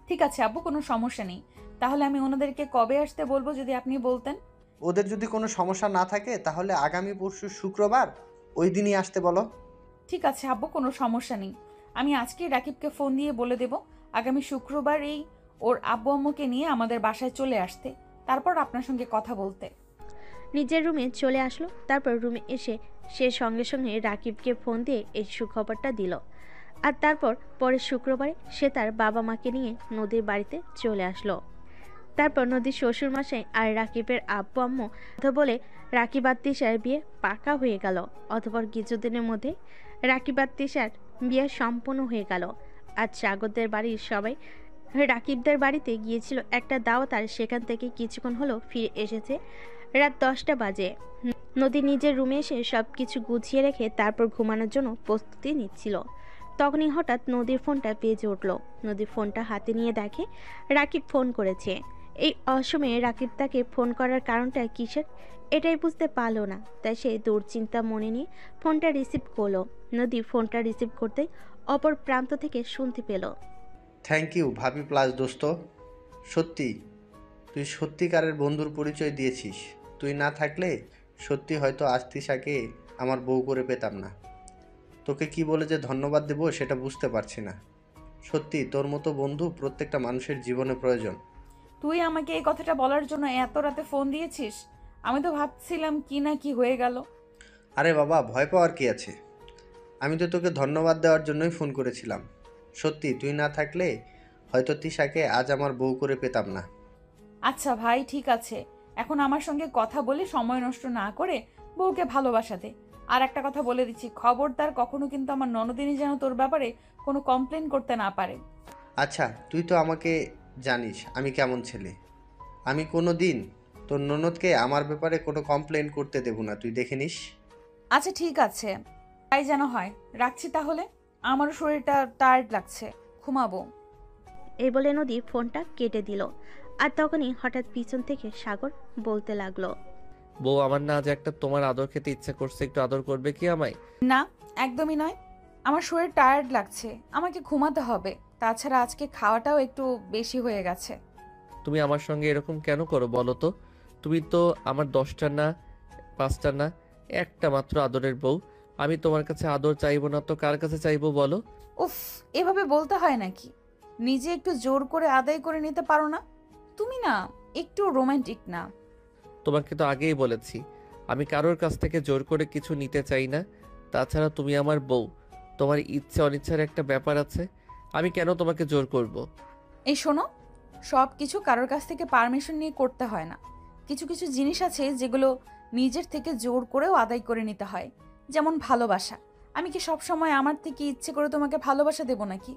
ঠিক আছে আব্বু, কোনো সমস্যা নেই। তাহলে আমি ওনাদেরকে কবে আসতে বলবো যদি আপনি বলতেন? ওদের যদি কোনো সমস্যা না থাকে তাহলে আগামী পরশু শুক্রবার ওই দিনই আসতে বলো। ঠিক আছে আব্বু, কোনো সমস্যা নেই। আমি আজকেই রাকিবকে ফোন দিয়ে বলে দেব আগামী শুক্রবার এই ওর আব্বু আম্মুকে নিয়ে আমাদের বাসায় চলে আসতে, তারপর আপনার সঙ্গে কথা বলতে। নিজের রুমে চলে আসলো। তারপর রুমে এসে সে সঙ্গে সঙ্গে রাকিবকে ফোন দিয়ে এই সুখবরটা দিল। আর তারপর পরের শুক্রবারে সে তার বাবা মাকে নিয়ে নদীর বাড়িতে চলে আসলো। তারপর নদীর শ্বশুর মশাই আর রাকিবের আব্বু আম্মু কথা বলে রাকিব আর তিশার বিয়ে পাকা হয়ে গেল। অতঃপর কিছুদিনের মধ্যে রাকিব আর তিশার বিয়ে সম্পূর্ণ হয়ে গেল। আর সাগরদের বাড়ির সবাই রাকিবদের বাড়িতে গিয়েছিল একটা দাওয়াত, আর সেখান থেকে কিছুক্ষণ হলো ফিরে এসেছে। রাত 10টা বাজে। নদী নিজের রুমে এসে সব কিছু গুছিয়ে রেখে তারপর ঘুমানোর জন্য প্রস্তুতি নিচ্ছিল। তখনই হঠাৎ নদীর ফোনটা বেজে উঠল। নদীর ফোনটা হাতে নিয়ে দেখে রাকিব ফোন করেছে। এই অসময়ে রাকিব তাকে ফোন করার কারণটা কিসের এটাই বুঝতে পারলো না। তাই সে দুশ্চিন্তা মনে নিয়ে ফোনটা রিসিভ করলো। নদী ফোনটা রিসিভ করতেই অপর প্রান্ত থেকে শুনতে পেল, থ্যাংক ইউ ভাবি প্লাস দোস্ত। সত্যি তুই সত্যিকারের বন্ধুর পরিচয় দিয়েছিস। তুই না থাকলে সত্যি হয়তো আজ তিশাকে আমার বউ করে পেতাম না। তোকে কি বলে যে ধন্যবাদ দেবো সেটা বুঝতে পারছি না। সত্যি তোর মতো বন্ধু প্রত্যেকটা মানুষের জীবনে প্রয়োজন। তুই আমাকে এই কথাটা বলার জন্য এত রাতে ফোন দিয়েছিস? আমি তো ভাবছিলাম কি না কি হয়ে গেল। আরে বাবা, ভয় পাওয়ার কি আছে? আমি তো তোকে ধন্যবাদ দেওয়ার জন্যই ফোন করেছিলাম। সত্যি তুই না থাকলে হয়তো তিশাকে আজ আমার বউ করে পেতাম না। আচ্ছা ভাই, ঠিক আছে, এখন আমার সঙ্গে কথা বলে সময় নষ্ট না করে বউকে ভালোবাসা দে। আর একটা কথা বলে দিচ্ছি, খবরদার কখনো কিন্তু আমার ননদিনী যেন তোর ব্যাপারে কোনো কমপ্লেন করতে না পারে। আচ্ছা, তুই তো আমাকে জানিস আমি কেমন ছেলে। আমি কোনো দিন তোর ননদকে আমার ব্যাপারে কোনো কমপ্লেন করতে দেব না, তুই দেখে নিস। আচ্ছা ঠিক আছে, তাই যেন হয়। রাখছি তাহলে, আমারও শরীরটা টায়ার্ড লাগছে, ঘুমাবো। এই বলে নদী ফোনটা কেটে দিল। আর তখনই হঠাৎ পিছন থেকে সাগর বলতে লাগলো, বউ আমার না আজ একটা তোমার আদর খেতে ইচ্ছা করছে, একটু আদর করবে কি আমায়? না, একদমই নয়। আমার শরীর টায়ার্ড লাগছে, আমাকে ঘুমাতে হবে। তাছাড়া আজকে খাওয়াটাও একটু বেশি হয়ে গেছে। তুমি আমার সঙ্গে এরকম কেন করো বলো তো? তুমি তো আমার 10টা না 5টা না একটা মাত্র আদরের বউ। আমি তোমার কাছে আদর চাইবো না তো কার কাছে চাইবো বলো? উফ, এভাবে বলতে হয় নাকি? নিজে একটু জোর করে আদায় করে নিতে পারো না? তুমি না একটু রোমান্টিক না। তোমাকে তো আগেই বলেছি আমি কারোর কাছ থেকে জোর করে কিছু নিতে চাই না। তাছাড়া তুমি আমার বউ, তোমার ইচ্ছে অনিচ্ছার একটা ব্যাপার আছে। আমি কেন তোমাকে জোর করব? এই শোনো, সব কিছু কারোর কাছ থেকে পারমিশন নিয়ে করতে হয় না। কিছু কিছু জিনিস আছে যেগুলো নিজের থেকে জোর করেও আদায় করে নিতে হয়, যেমন ভালোবাসা। আমি কি সব সময় আমার থেকে ইচ্ছে করে তোমাকে ভালোবাসা দেব নাকি?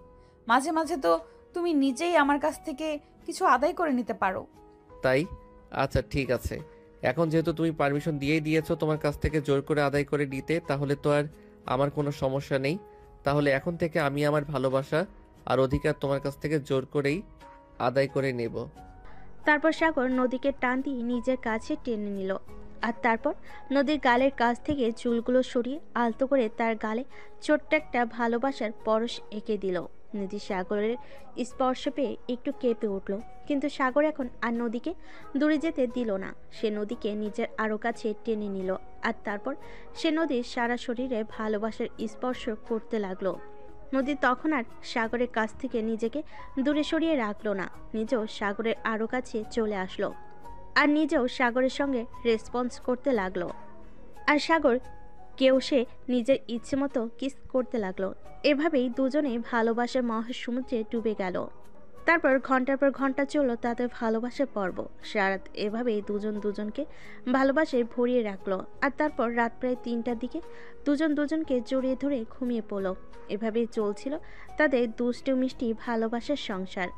মাঝে মাঝে তো তুমি নিজেই আমার কাছ থেকে কিছু আদায় করে নিতে পারো। তাই? আচ্ছা ঠিক আছে, এখন যেহেতু তুমি পারমিশন দিয়েই দিয়েছো তোমার কাছ থেকে জোর করে আদায় করে নিতে, তাহলে তো আর আমার কোনো সমস্যা নেই। তাহলে এখন থেকে আমি আমার ভালোবাসা আর অধিকার তোমার কাছ থেকে জোর করেই আদায় করে নেব। তারপর সাগর নদীকে টান দিয়ে নিজের কাছে টেনে নিল। আর তারপর নদীর গালের কাছ থেকে চুলগুলো সরিয়ে আলতো করে তার গালে ছোট্ট একটা ভালোবাসার পরশ এঁকে দিল। নদী সাগরের স্পর্শ পেয়ে একটু কেঁপে উঠল, কিন্তু সাগর এখন আর নদীকে দূরে যেতে দিল না। সে নদীকে নিজের আরও কাছে টেনে নিল। আর তারপর সে নদীর সারা শরীরে ভালোবাসার স্পর্শ করতে লাগলো। নদী তখন আর সাগরের কাছ থেকে নিজেকে দূরে সরিয়ে রাখলো না, নিজেও সাগরের আরও কাছে চলে আসলো আর নিজেও সাগরের সঙ্গে রেসপন্স করতে লাগলো। আর সাগর কেউ সে নিজের ইচ্ছে মতো কিস করতে লাগলো। এভাবেই দুজনেই ভালোবাসার মহাসমুদ্রে ডুবে গেল। তারপর ঘন্টার পর ঘন্টা চলল তাদের ভালোবাসার পর্ব। সারাত এভাবেই দুজন দুজনকে ভালোবাসায় ভরিয়ে রাখলো। আর তারপর রাত প্রায় 3টার দিকে দুজন দুজনকে জড়িয়ে ধরে ঘুমিয়ে পড়ল। এভাবেই চলছিল তাদের দুষ্টু মিষ্টি ভালোবাসার সংসার।